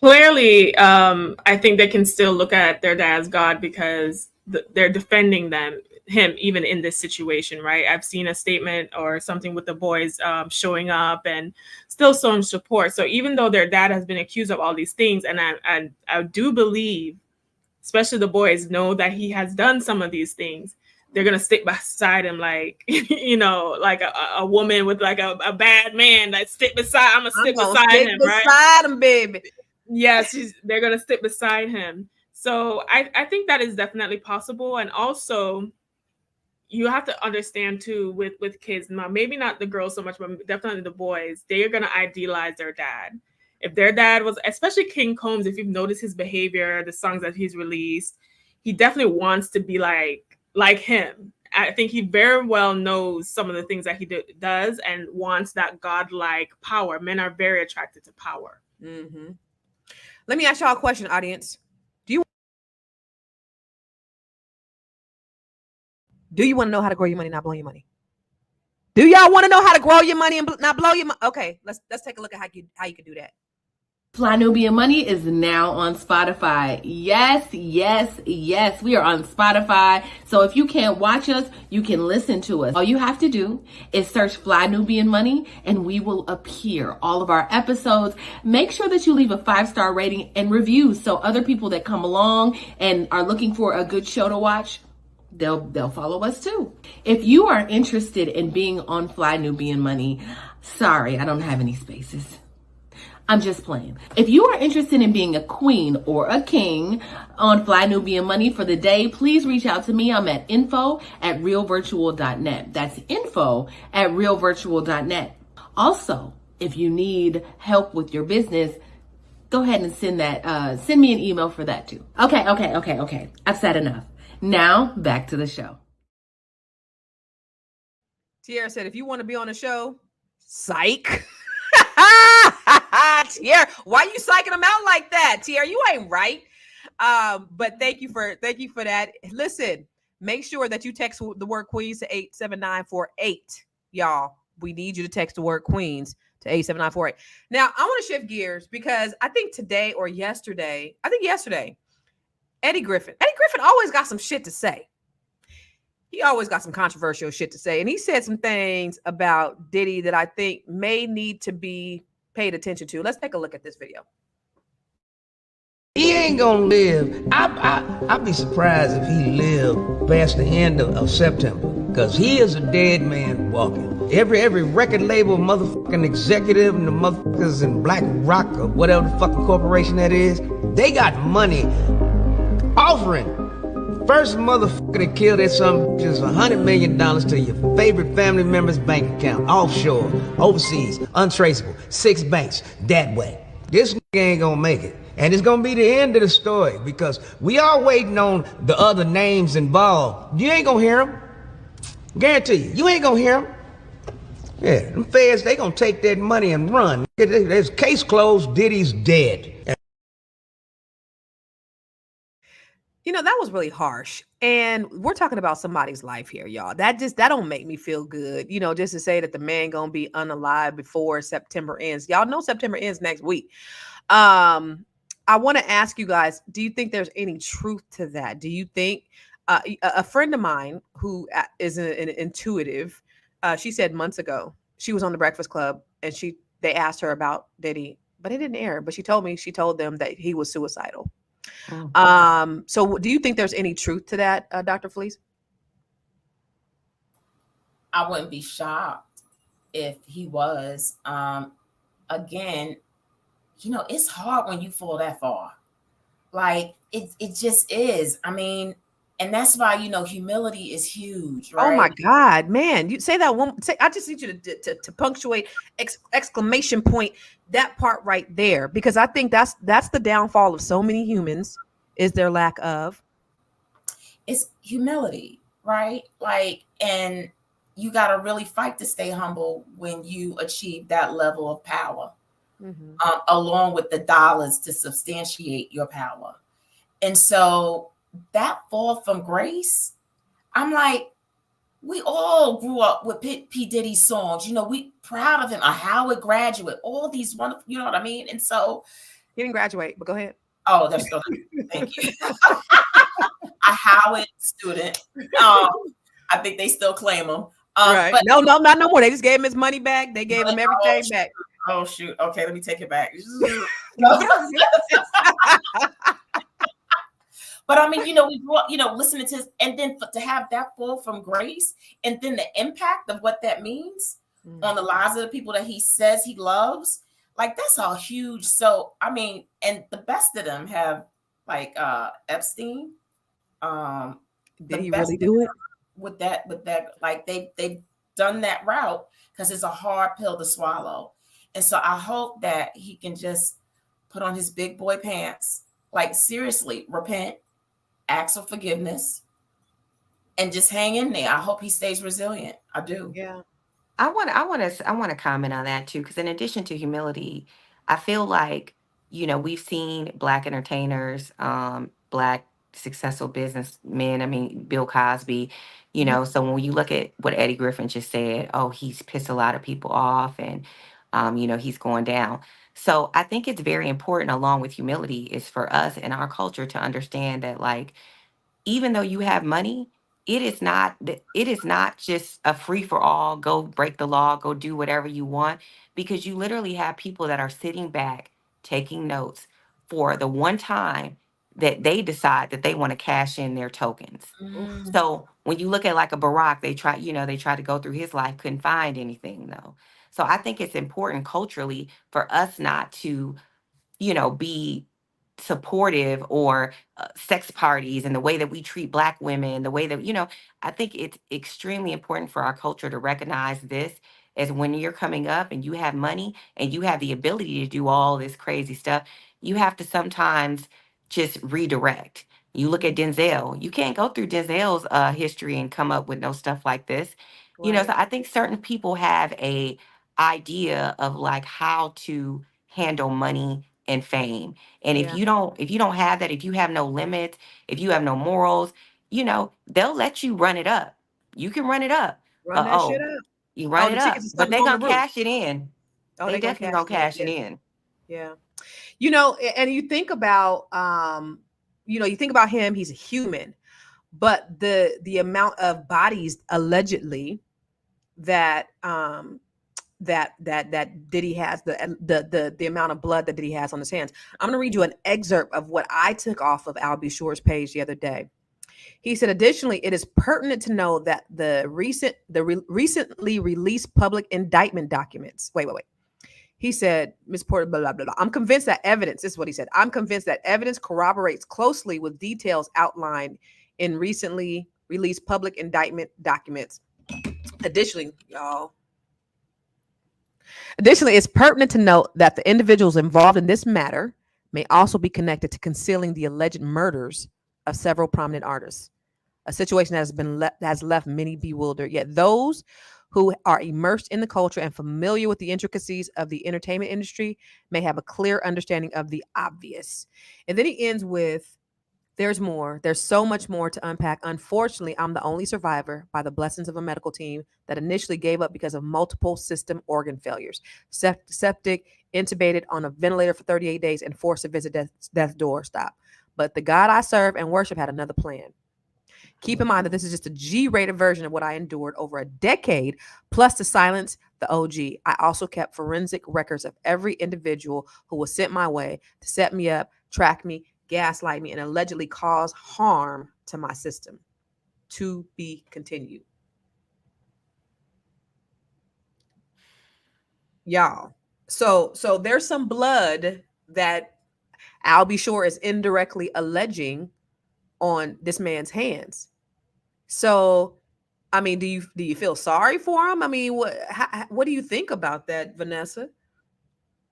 Clearly, I think they can still look at their dad as God because they're defending him even in this situation, right? I've seen a statement or something with the boys showing up and still showing support. So even though their dad has been accused of all these things, and I do believe, especially the boys, know that he has done some of these things, they're gonna stick beside him, like, you know, like a woman with like a bad man that stick beside. I'm gonna stick beside him, right? Beside him, baby. Yes, they're going to stick beside him. So I think that is definitely possible. And also, you have to understand, too, with kids, now, maybe not the girls so much, but definitely the boys, they're going to idealize their dad. If their dad was, especially King Combs, if you've noticed his behavior, the songs that he's released, he definitely wants to be like him. I think he very well knows some of the things that he does and wants that godlike power. Men are very attracted to power. Mm-hmm. Let me ask y'all a question, audience. Do you want to know how to grow your money, not blow your money? Do y'all want to know how to grow your money and not blow your money? Okay, let's take a look at how you can do that. Fly Nubian Money is now on Spotify. Yes. We are on Spotify. So if you can't watch us, you can listen to us. All you have to do is search Fly Nubian Money and we will appear. All of our episodes. Make sure that you leave a 5-star rating and review so other people that come along and are looking for a good show to watch, they'll follow us too. If you are interested in being on Fly Nubian Money, sorry, I don't have any spaces. I'm just playing. If you are interested in being a queen or a king on Fly Nubian Money for the day, please reach out to me. I'm at info@realvirtual.net. That's info@realvirtual.net. Also, if you need help with your business, go ahead and send me an email for that too. Okay. I've said enough. Now back to the show. Tierra said, if you want to be on the show, psych. Tierra, why you psyching them out like that? Tierra, you ain't right. But thank you for that. Listen, make sure that you text the word Queens to 87948. Y'all, we need you to text the word Queens to 87948. Now, I want to shift gears because I think yesterday, Eddie Griffin always got some shit to say. He always got some controversial shit to say. And he said some things about Diddy that I think may need to be paid attention to. Let's take a look at this video. He ain't gonna live. I'd be surprised if he lived past the end of September, because he is a dead man walking. Every record label, motherfucking executive, and the motherfuckers in Black Rock or whatever the fucking corporation that is, they got money offering First motherfucker that killed that son is $100 million to your favorite family member's bank account, offshore, overseas, untraceable, 6 banks, that way. This nigga ain't gonna make it. And it's gonna be the end of the story because we are waiting on the other names involved. You ain't gonna hear them. Guarantee you ain't gonna hear them. Yeah, them feds, they gonna take that money and run. There's case closed, Diddy's dead. You know, that was really harsh. And we're talking about somebody's life here, y'all. That don't make me feel good. You know, just to say that the man gonna be unalive before September ends. Y'all know September ends next week. I want to ask you guys, do you think there's any truth to that? Do you think a friend of mine who is an intuitive, she said months ago, she was on the Breakfast Club and they asked her about Diddy, but it didn't air. But she told them that he was suicidal. So do you think there's any truth to that, Dr. Fleece? I wouldn't be shocked if he was. Again, you know, it's hard when you fall that far. Like it just is. I mean, and that's why, you know, humility is huge, right? Oh my God, man. You say that one. I just need you to punctuate exclamation point that part right there, because I think that's the downfall of so many humans, is their lack of. It's humility, right? Like, and you got to really fight to stay humble when you achieve that level of power, along with the dollars to substantiate your power. And so that fall from grace, I'm like, we all grew up with P. Diddy's songs. You know, we proud of him, a Howard graduate, all these wonderful, you know what I mean? And so he didn't graduate, but go ahead. Oh, that's still thank you. A Howard student. I think they still claim him. Right. But no, not no more. They just gave him his money back. They gave him everything back. Oh shoot. Okay, let me take it back. But I mean, you know, we grew up, you know, listening to his, and then to have that fall from grace, and then the impact of what that means on the lives of the people that he says he loves. Like, that's all huge. So, I mean, and the best of them have, like, Epstein. Did he really do it? With that, like, they've done that route because it's a hard pill to swallow. And so I hope that he can just put on his big boy pants, like, seriously, repent, ask for forgiveness, and just hang in there. I hope he stays resilient. I do. Yeah. I want to comment on that too, because in addition to humility, I feel like, you know, we've seen Black entertainers, Black successful businessmen. I mean, Bill Cosby, you know. So when you look at what Eddie Griffin just said, oh, he's pissed a lot of people off, and you know, he's going down. So I think it's very important, along with humility, is for us in our culture to understand that, like, even though you have money, it is not just a free for all, go break the law, go do whatever you want, because you literally have people that are sitting back taking notes for the one time that they decide that they want to cash in their tokens. So when you look at like a Barack, they try to go through his life, couldn't find anything though. So I think it's important culturally for us not to, you know, be supportive or sex parties and the way that we treat Black women, the way that, you know, I think it's extremely important for our culture to recognize this, as when you're coming up and you have money and you have the ability to do all this crazy stuff, you have to sometimes just redirect. You look at Denzel, you can't go through Denzel's history and come up with no stuff like this. You know, so I think certain people have a idea of like how to handle money and fame. And if you don't have that, if you have no limits, if you have no morals, you know, they'll let you run it up. You can run it up. Run that shit up. You run it up. But they're gonna the roof. cash it in. Oh, they definitely gonna cash it in. Yeah. You know, and you think about you know, you think about him, he's a human, but the amount of bodies allegedly that that Diddy has, the amount of blood that Diddy has on his hands. I'm going to read you an excerpt of what I took off of Albie Shore's page the other day. He said, additionally, it is pertinent to know that the recently released public indictment documents. Wait. He said, Ms. Porter, blah, blah, blah, blah. I'm convinced that evidence, this is what he said. I'm convinced that evidence corroborates closely with details outlined in recently released public indictment documents. Additionally, y'all, Additionally, it's pertinent to note that the individuals involved in this matter may also be connected to concealing the alleged murders of several prominent artists, a situation that has left many bewildered. Yet those who are immersed in the culture and familiar with the intricacies of the entertainment industry may have a clear understanding of the obvious. And then he ends with, there's more. There's so much more to unpack. Unfortunately, I'm the only survivor by the blessings of a medical team that initially gave up because of multiple system organ failures. Septic, intubated on a ventilator for 38 days, and forced to visit death's doorstep. But the God I serve and worship had another plan. Keep in mind that this is just a G-rated version of what I endured over a decade, plus to silence the OG. I also kept forensic records of every individual who was sent my way to set me up, track me, gaslight me, and allegedly cause harm to my system. To be continued. Y'all. So there's some blood that I'll be sure is indirectly alleging on this man's hands. So, I mean, do you feel sorry for him? I mean, what do you think about that, Vanessa?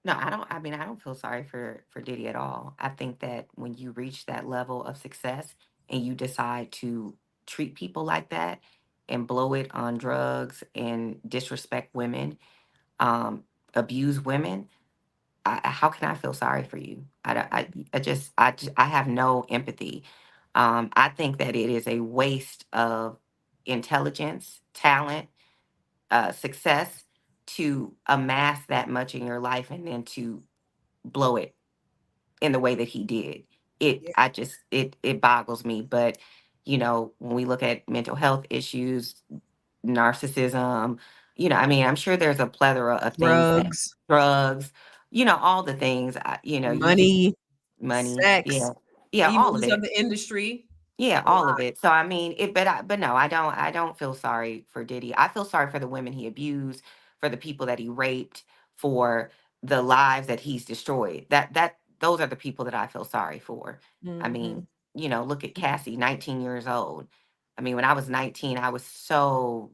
No, I don't. I mean, I don't feel sorry for Diddy at all. I think that when you reach that level of success and you decide to treat people like that and blow it on drugs and disrespect women, um, abuse women, how can I feel sorry for you? I have no empathy. I think that it is a waste of intelligence, talent, success to amass that much in your life and then to blow it in the way that he did. Yeah. It boggles me. But when we look at mental health issues, narcissism, I mean, I'm sure there's a plethora of things that Drugs, drugs, all the things, you just money, money, sex, yeah, yeah, all of evils of it. the industry. Yeah, A all lot. of it. So I mean, but no, I don't feel sorry for Diddy. I feel sorry for the women he abused, for the people that he raped, for the lives that he's destroyed. Those are the people that I feel sorry for. I Mm-hmm. mean, look at Cassie, 19 years old. I mean, when I was 19, I was so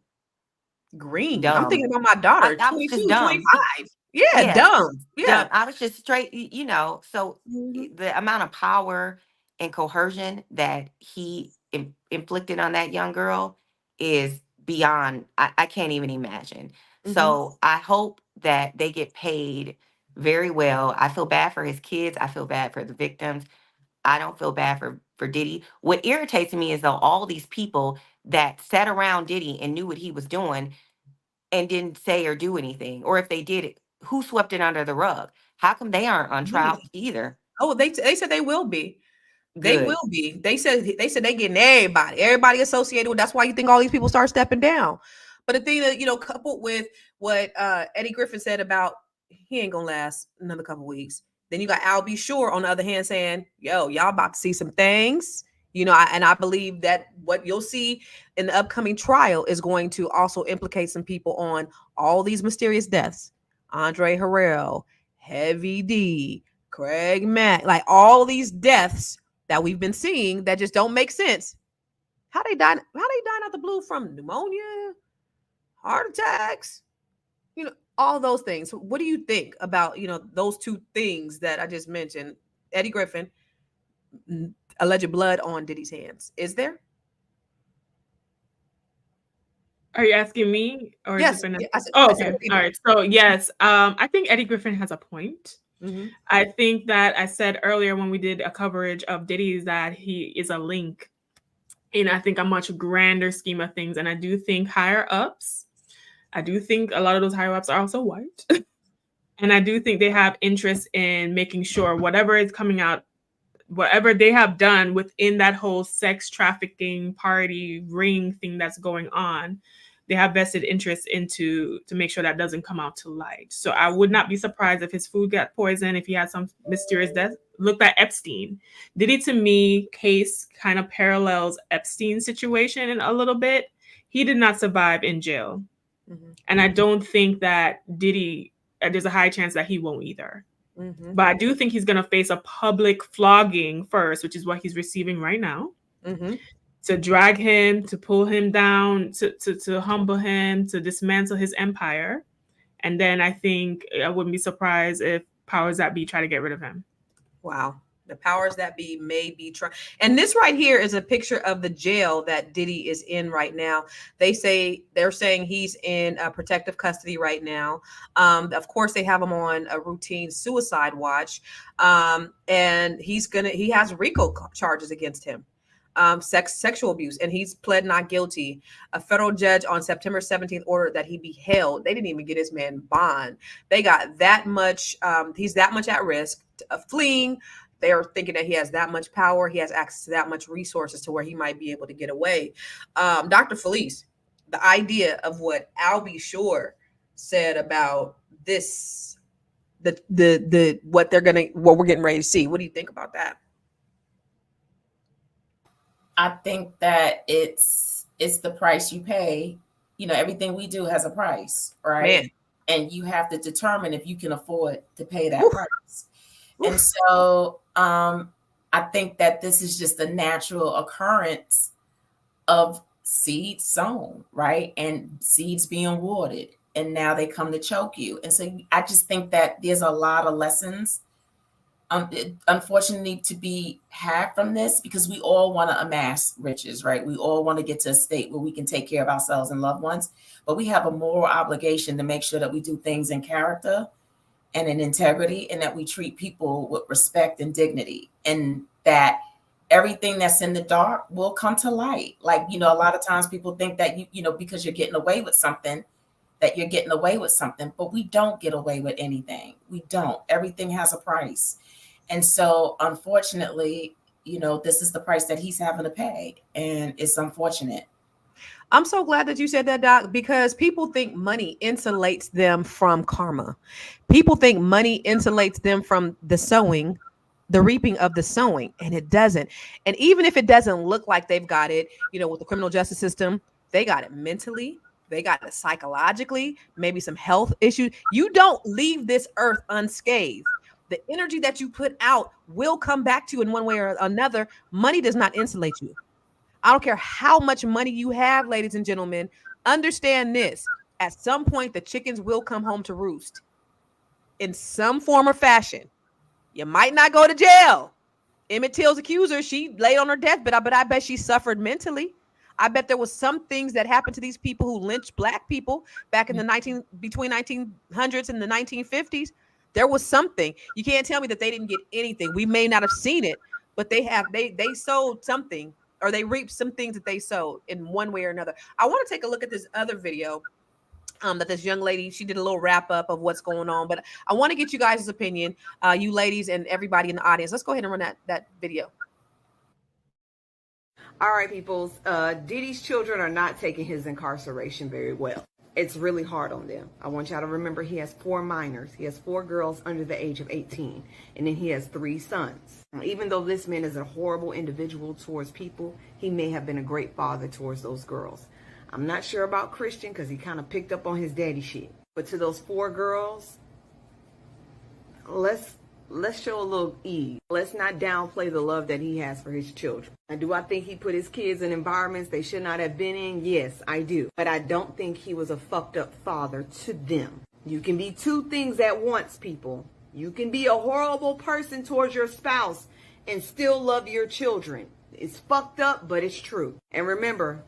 Green. I'm dumb. thinking about my daughter, I was just 22, dumb. 25. Yeah, Yeah, dumb. Yeah. dumb. I was just straight, so Mm-hmm. the amount of power and coercion that he inflicted on that young girl is beyond, I can't even imagine. Mm-hmm. So I hope that they get paid very well. I feel bad for his kids. I feel bad for the victims. I don't feel bad for Diddy. What irritates me is though all these people that sat around Diddy and knew what he was doing and didn't say or do anything, or if they did it, who swept it under the rug? How come they aren't on Yeah. trial either? Oh, they said they will be. They Good. will be. They said they getting everybody associated with. That's why you think all these people start stepping down. But the thing that coupled with what Eddie Griffin said about he ain't gonna last another couple weeks. Then you got Al B. Sure on the other hand saying, "Yo, y'all about to see some things." And I believe that what you'll see in the upcoming trial is going to also implicate some people on all these mysterious deaths. Andre Harrell, Heavy D, Craig Mack, like all these deaths that we've been seeing that just don't make sense. How they dying out the blue from pneumonia, heart attacks, all those things. What do you think about, those two things that I just mentioned? Eddie Griffin, alleged blood on Diddy's hands. Is there? Are you asking me or is it Yes. Vanessa? I said, Oh, I said, okay. what do you All think? right. So yes, I think Eddie Griffin has a point. Mm-hmm. I think that I said earlier when we did a coverage of Diddy's that he is a link in I think a much grander scheme of things. And I do think I do think a lot of those higher ups are also white. And I do think they have interest in making sure whatever is coming out, whatever they have done within that whole sex trafficking party ring thing that's going on, they have vested interest to make sure that doesn't come out to light. So I would not be surprised if his food got poisoned, if he had some mysterious death. Look at Epstein. Diddy, to me, case kind of parallels Epstein's situation in a little bit. He did not survive in jail. Mm-hmm. And I don't think that Diddy, there's a high chance that he won't either. Mm-hmm. But I do think he's going to face a public flogging first, which is what he's receiving right now. Mm-hmm. to drag him, to pull him down, to humble him, to dismantle his empire. And then I think I wouldn't be surprised if powers that be try to get rid of him. Wow. The powers that be may be trying. And this right here is a picture of the jail that Diddy is in right now. They're saying he's in protective custody right now. Of course, they have him on a routine suicide watch. And he has RICO charges against him. Sexual abuse, and he's pled not guilty. A federal judge on September 17th ordered that he be held. They didn't even get his man bond. They got that much. He's that much at risk of fleeing. They are thinking that he has that much power. He has access to that much resources to where he might be able to get away. Dr. Felice, the idea of what Albie Shore said about this, what we're getting ready to see. What do you think about that? I think that it's the price you pay. You know, everything we do has a price, right? Man. And you have to determine if you can afford to pay that price. And so I think that this is just a natural occurrence of seeds sown, right? And seeds being watered. And now they come to choke you. And so I just think that there's a lot of lessons, unfortunately, to be had from this, because we all want to amass riches, right? We all want to get to a state where we can take care of ourselves and loved ones. But we have a moral obligation to make sure that we do things in character and in integrity, and that we treat people with respect and dignity, and that everything that's in the dark will come to light. Like, you know, a lot of times people think that, you know, because you're getting away with something, that you're getting away with something, but we don't get away with anything. We don't. Everything has a price. And so, unfortunately, you know, this is the price that he's having to pay, and it's unfortunate. I'm so glad that you said that, Doc, because people think money insulates them from karma. People think money insulates them from the sowing, the reaping of the sowing, and it doesn't. And even if it doesn't look like they've got it, you know, with the criminal justice system, they got it mentally, they got it psychologically, maybe some health issues. You don't leave this earth unscathed. The energy that you put out will come back to you in one way or another. Money does not insulate you. I don't care how much money you have, ladies and gentlemen. Understand this. At some point, the chickens will come home to roost in some form or fashion. You might not go to jail. Emmett Till's accuser, she laid on her deathbed, but I bet she suffered mentally. I bet there was some things that happened to these people who lynched Black people back in between 1900s and the 1950s. There was something. You can't tell me that they didn't get anything. We may not have seen it, but they sowed something, or they reaped some things that they sowed in one way or another. I want to take a look at this other video that this young lady, she did a little wrap up of what's going on, but I want to get you guys' opinion, you ladies and everybody in the audience. Let's go ahead and run that video. All right, peoples. Diddy's children are not taking his incarceration very well. It's really hard on them. I want y'all to remember he has 4 minors. He has 4 girls under the age of 18. And then he has 3 sons. Now, even though this man is a horrible individual towards people, he may have been a great father towards those girls. I'm not sure about Christian because he kind of picked up on his daddy shit. But to those 4 girls, let's show a little ease. Let's not downplay the love that he has for his children. Now, do I think he put his kids in environments they should not have been in? Yes, I do. But I don't think he was a fucked up father to them. You can be 2 things at once, people. You can be a horrible person towards your spouse and still love your children. It's fucked up, but it's true. And remember,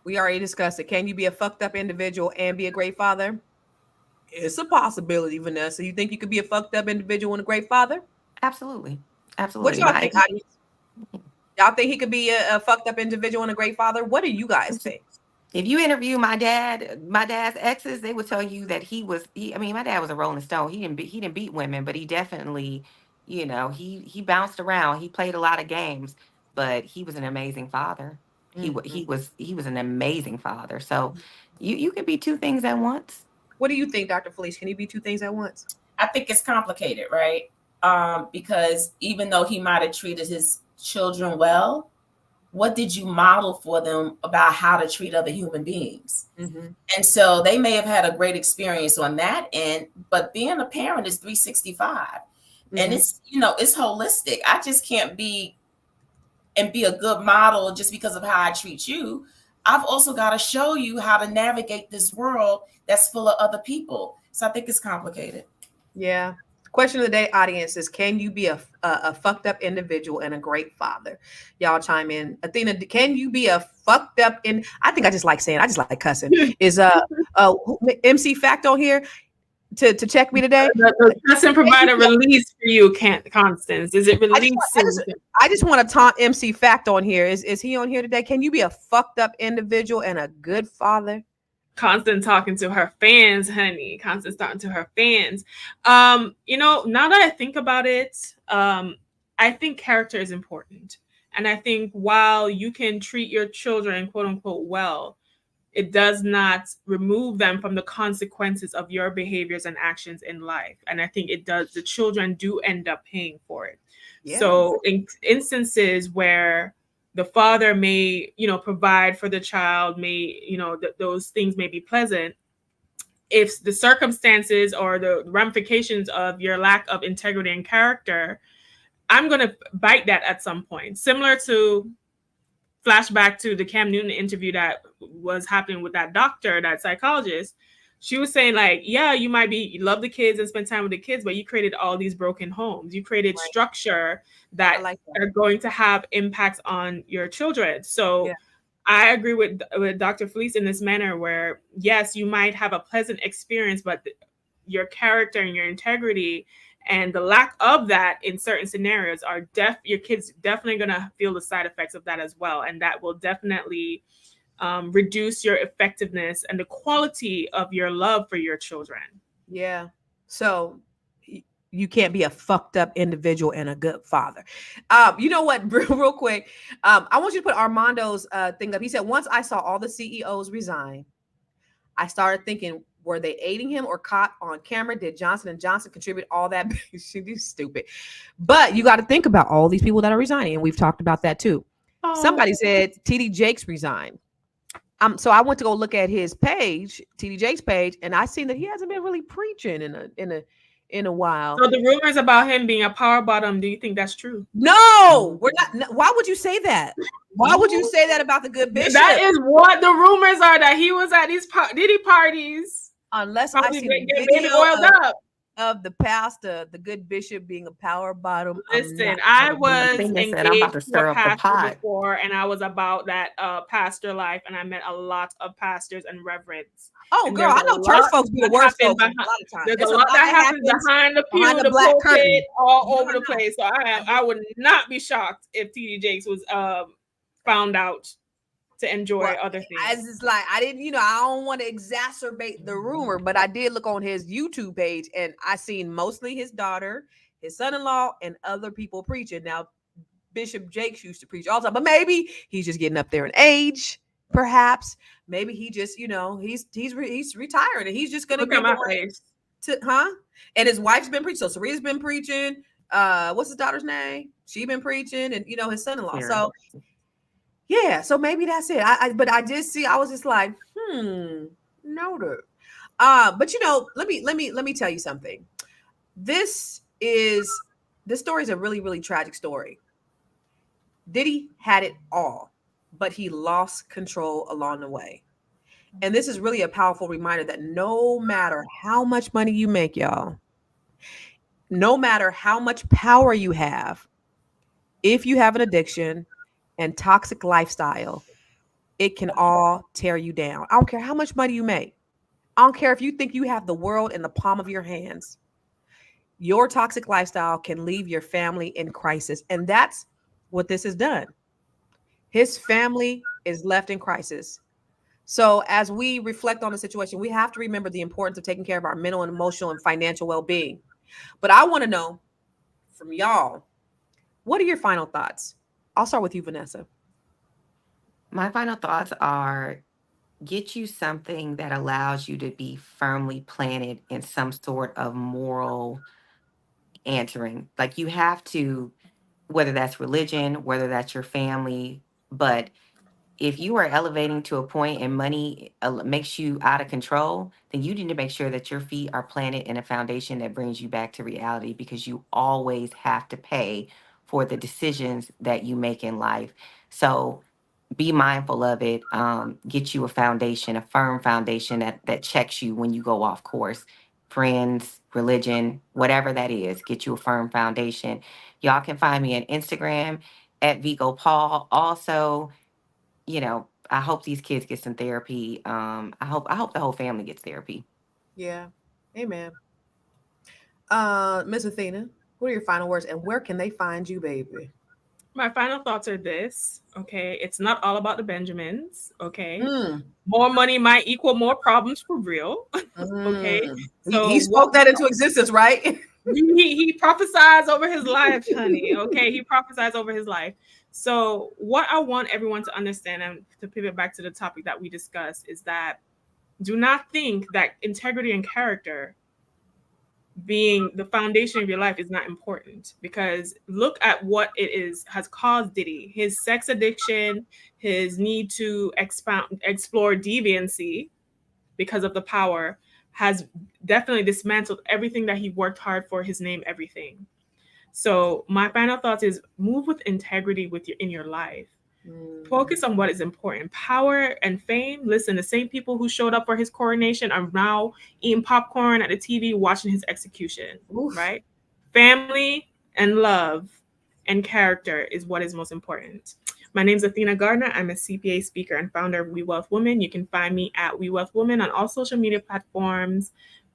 we already discussed it. Can you be a fucked up individual and be a great father? It's a possibility, Vanessa. You think you could be a fucked up individual and a great father? Absolutely. What Absolutely. y'all think, audience? Y'all think he could be a fucked up individual and a great father? What do you guys think? If you interview my dad's exes, they would tell you that my dad was a Rolling Stone. He didn't beat women, but he definitely, he bounced around. He played a lot of games, but he was an amazing father. He was an amazing father. So you could be 2 things at once. What do you think, Dr. Felice? Can he be 2 things at once? I think it's complicated, right? Because even though he might have treated his children well, what did you model for them about how to treat other human beings? Mm-hmm. And so they may have had a great experience on that end, but being a parent is 365. Mm-hmm. And it's, it's holistic. I just can't be and be a good model just because of how I treat you. I've also got to show you how to navigate this world that's full of other people. So I think it's complicated. Yeah. Question of the day, audience, is can you be a fucked up individual and a great father? Y'all chime in. Athena, can you be a fucked up I think I just like saying, I just like cussing. Is MC Fact on here to check me today? The person provide a release for you, Constance. Is it releasing? I just want to taunt MC Fact on here. Is he on here today? Can you be a fucked up individual and a good father? Constance talking to her fans, honey. Constance talking to her fans. You know, now that I think about it, I think character is important. And I think while you can treat your children, quote unquote, well, it does not remove them from the consequences of your behaviors and actions in life. And I think it does. The children do end up paying for it. Yeah. So in instances where the father may, you know, provide for the child, may, you know, those things may be pleasant. If the circumstances or the ramifications of your lack of integrity and character, I'm going to bite that at some point. Similar to flashback to the Cam Newton interview that was happening with that doctor, that psychologist. She was saying, like, yeah, you love the kids and spend time with the kids, but you created all these broken homes. You created structure that are going to have impacts on your children. So I agree with Dr. Felice in this manner where, yes, you might have a pleasant experience, but your character and your integrity and the lack of that in certain scenarios are your kids definitely going to feel the side effects of that as well. And that will definitely reduce your effectiveness and the quality of your love for your children. Yeah. So you can't be a fucked up individual and a good father. You know what, real quick, I want you to put Armando's thing up. He said, once I saw all the CEOs resign, I started thinking, were they aiding him or caught on camera? Did Johnson & Johnson contribute all that? She's stupid. But you got to think about all these people that are resigning. And we've talked about that too. Somebody said TD Jakes resigned. So I went to go look at his page, TD Jakes' page, and I seen that he hasn't been really preaching in a while. So the rumors about him being a power bottom, do you think that's true? No, we're not. Why would you say that? Why would you say that about the good bishop? That is what the rumors are, that he was at these Diddy parties. Unless I see the video of the pastor, the good bishop being a power bottom. Listen, I was engaged to a pastor before, and I was about that pastor life, and I met a lot of pastors and reverends. Oh, and girl, I know church folks be the worst folks. There's a lot that happens behind the pew, the pulpit, all over the place. So I would not be shocked if TD Jakes was found out to enjoy other things. It's like, I didn't, I don't want to exacerbate the rumor, but I did look on his YouTube page and I seen mostly his daughter, his son-in-law, and other people preaching. Now, Bishop Jakes used to preach all the time, but maybe he's just getting up there in age. Perhaps maybe he just, he's retired and he's just gonna look at my face. And his wife's been preaching. So Serena's been preaching. What's his daughter's name? She been preaching, and his son-in-law. Yeah. So yeah, so maybe that's it. But I did see. I was just like, noted. But let me tell you something. This story is a really, really tragic story. Diddy had it all, but he lost control along the way. And this is really a powerful reminder that no matter how much money you make, y'all, no matter how much power you have, if you have an addiction and toxic lifestyle, it can all tear you down. I don't care how much money you make. I don't care if you think you have the world in the palm of your hands. Your toxic lifestyle can leave your family in crisis. And that's what this has done. His family is left in crisis. So as we reflect on the situation, we have to remember the importance of taking care of our mental and emotional and financial well-being. But I want to know from y'all, what are your final thoughts? I'll start with you, Vanessa. My final thoughts are, get you something that allows you to be firmly planted in some sort of moral answering. Like, you have to, whether that's religion, whether that's your family, but if you are elevating to a point and money makes you out of control, then you need to make sure that your feet are planted in a foundation that brings you back to reality, because you always have to pay for the decisions that you make in life. So be mindful of it. Get you a foundation, a firm foundation that checks you when you go off course. Friends, religion, whatever that is, get you a firm foundation. Y'all can find me on Instagram at Vigo Paul. Also, I hope these kids get some therapy. I hope the whole family gets therapy. Yeah. Amen. Miss Athena, what are your final words and where can they find you, baby? My final thoughts are this, okay? It's not all about the Benjamins, okay? Mm. More money might equal more problems for real, okay? Mm. So He spoke that into existence, right? he prophesies over his life, honey, okay? He prophesies over his life. So what I want everyone to understand, and to pivot back to the topic that we discussed, is that do not think that integrity and character being the foundation of your life is not important, because look at what it is has caused Diddy. His sex addiction, his need to explore deviancy because of the power has definitely dismantled everything that he worked hard for, his name, everything. So my final thoughts is move with integrity in your life. Focus on what is important. Power and fame. Listen, the same people who showed up for his coronation are now eating popcorn at the TV watching his execution. Oof. Right? Family and love and character is what is most important. My name is Athena Gardner. I'm a CPA speaker and founder of We Wealth Women. You can find me at We Wealth Women on all social media platforms.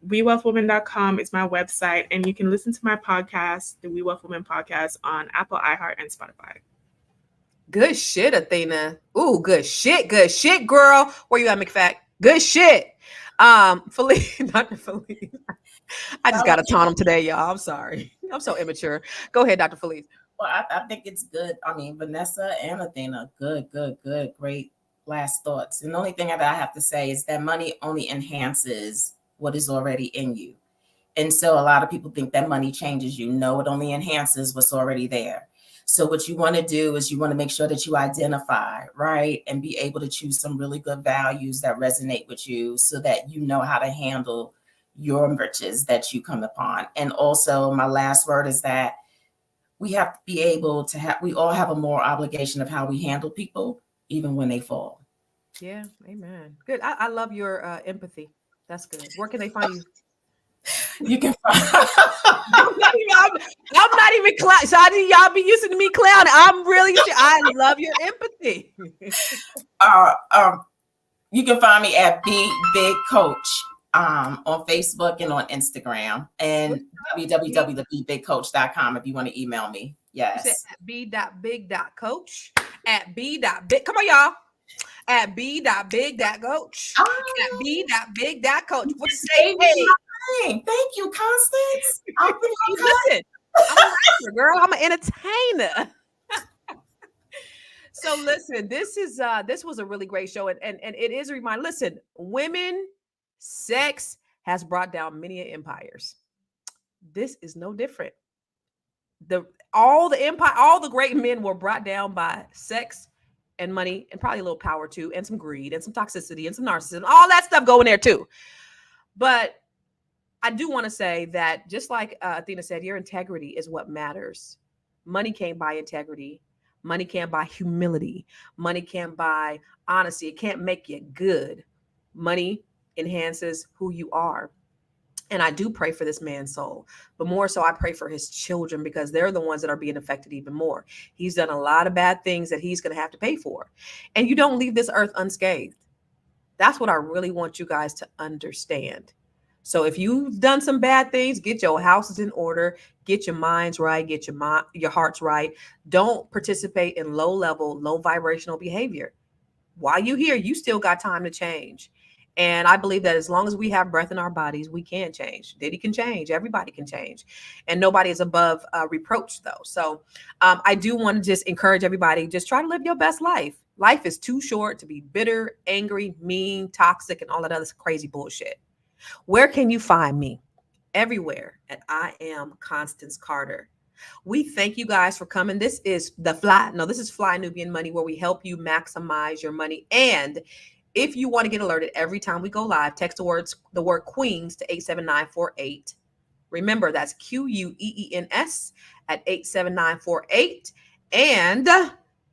WeWealthWomen.com is my website, and you can listen to my podcast, the We Wealth Women podcast, on Apple, iHeart, and Spotify. Good shit, Athena. Ooh, good shit, girl. Where you at, McFact? Good shit. Felice, Dr. Felice. I just got to taunt him today, y'all. I'm sorry. I'm so immature. Go ahead, Dr. Felice. Well, I think it's good. I mean, Vanessa and Athena, good, great last thoughts. And the only thing that I have to say is that money only enhances what is already in you. And so a lot of people think that money changes you. No, it only enhances what's already there. So what you want to do is you want to make sure that you identify, right? And be able to choose some really good values that resonate with you so that you know how to handle your riches that you come upon. And also my last word is that we have to be able to we all have a moral obligation of how we handle people, even when they fall. Yeah, amen. Good. I love your empathy. That's good. Where can they find you? You can find I'm not even clown. Shadi, y'all be used to me clowning. I love your empathy. You can find me at Be Big Coach on Facebook and on Instagram, and www.thebebigcoach.com if you want to email me. Yes. At b.big.coach at b.big. Come on, y'all. At b.big.coach at b.big.coach. What you say? Hey. Thank you, Constance. Listen, I'm a rapper, girl. I'm an entertainer. So listen, this was a really great show, and it is a reminder. Listen, women, sex has brought down many empires. This is no different. All the great men were brought down by sex and money, and probably a little power too, and some greed, and some toxicity, and some narcissism. All that stuff go in there too. But I do want to say that, just like Athena said, your integrity is what matters. Money can't buy integrity. Money can't buy humility. Money can't buy honesty. It can't make you good. Money enhances who you are. And I do pray for this man's soul, but more so I pray for his children, because they're the ones that are being affected even more. He's done a lot of bad things that he's going to have to pay for. And you don't leave this earth unscathed. That's what I really want you guys to understand. So if you've done some bad things, get your houses in order, get your minds right, get your hearts right. Don't participate in low-level, low vibrational behavior. While you're here, you still got time to change. And I believe that as long as we have breath in our bodies, we can change. Diddy can change. Everybody can change. And nobody is above reproach, though. So I do want to just encourage everybody, just try to live your best life. Life is too short to be bitter, angry, mean, toxic, and all that other crazy bullshit. Where can you find me? Everywhere at I Am Constance Carter. We thank you guys for coming. This is Fly Nubian Money, where we help you maximize your money. And if you want to get alerted every time we go live, text the word Queens to 87948. Remember, that's QUEENS at 87948. And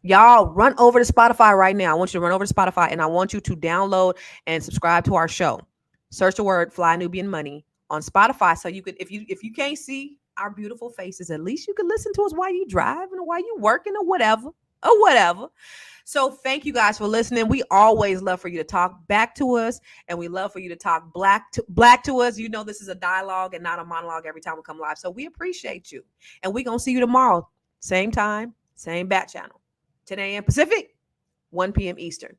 y'all run over to Spotify right now. I want you to run over to Spotify and I want you to download and subscribe to our show. Search the word Fly Nubian Money on Spotify. So you could, if you can't see our beautiful faces, at least you can listen to us while you driving or while you working or whatever. So thank you guys for listening. We always love for you to talk back to us, and we love for you to talk black to us. You know, this is a dialogue and not a monologue every time we come live. So we appreciate you, and we're going to see you tomorrow. Same time, same bat channel, 10 a.m. Pacific, 1 p.m. Eastern.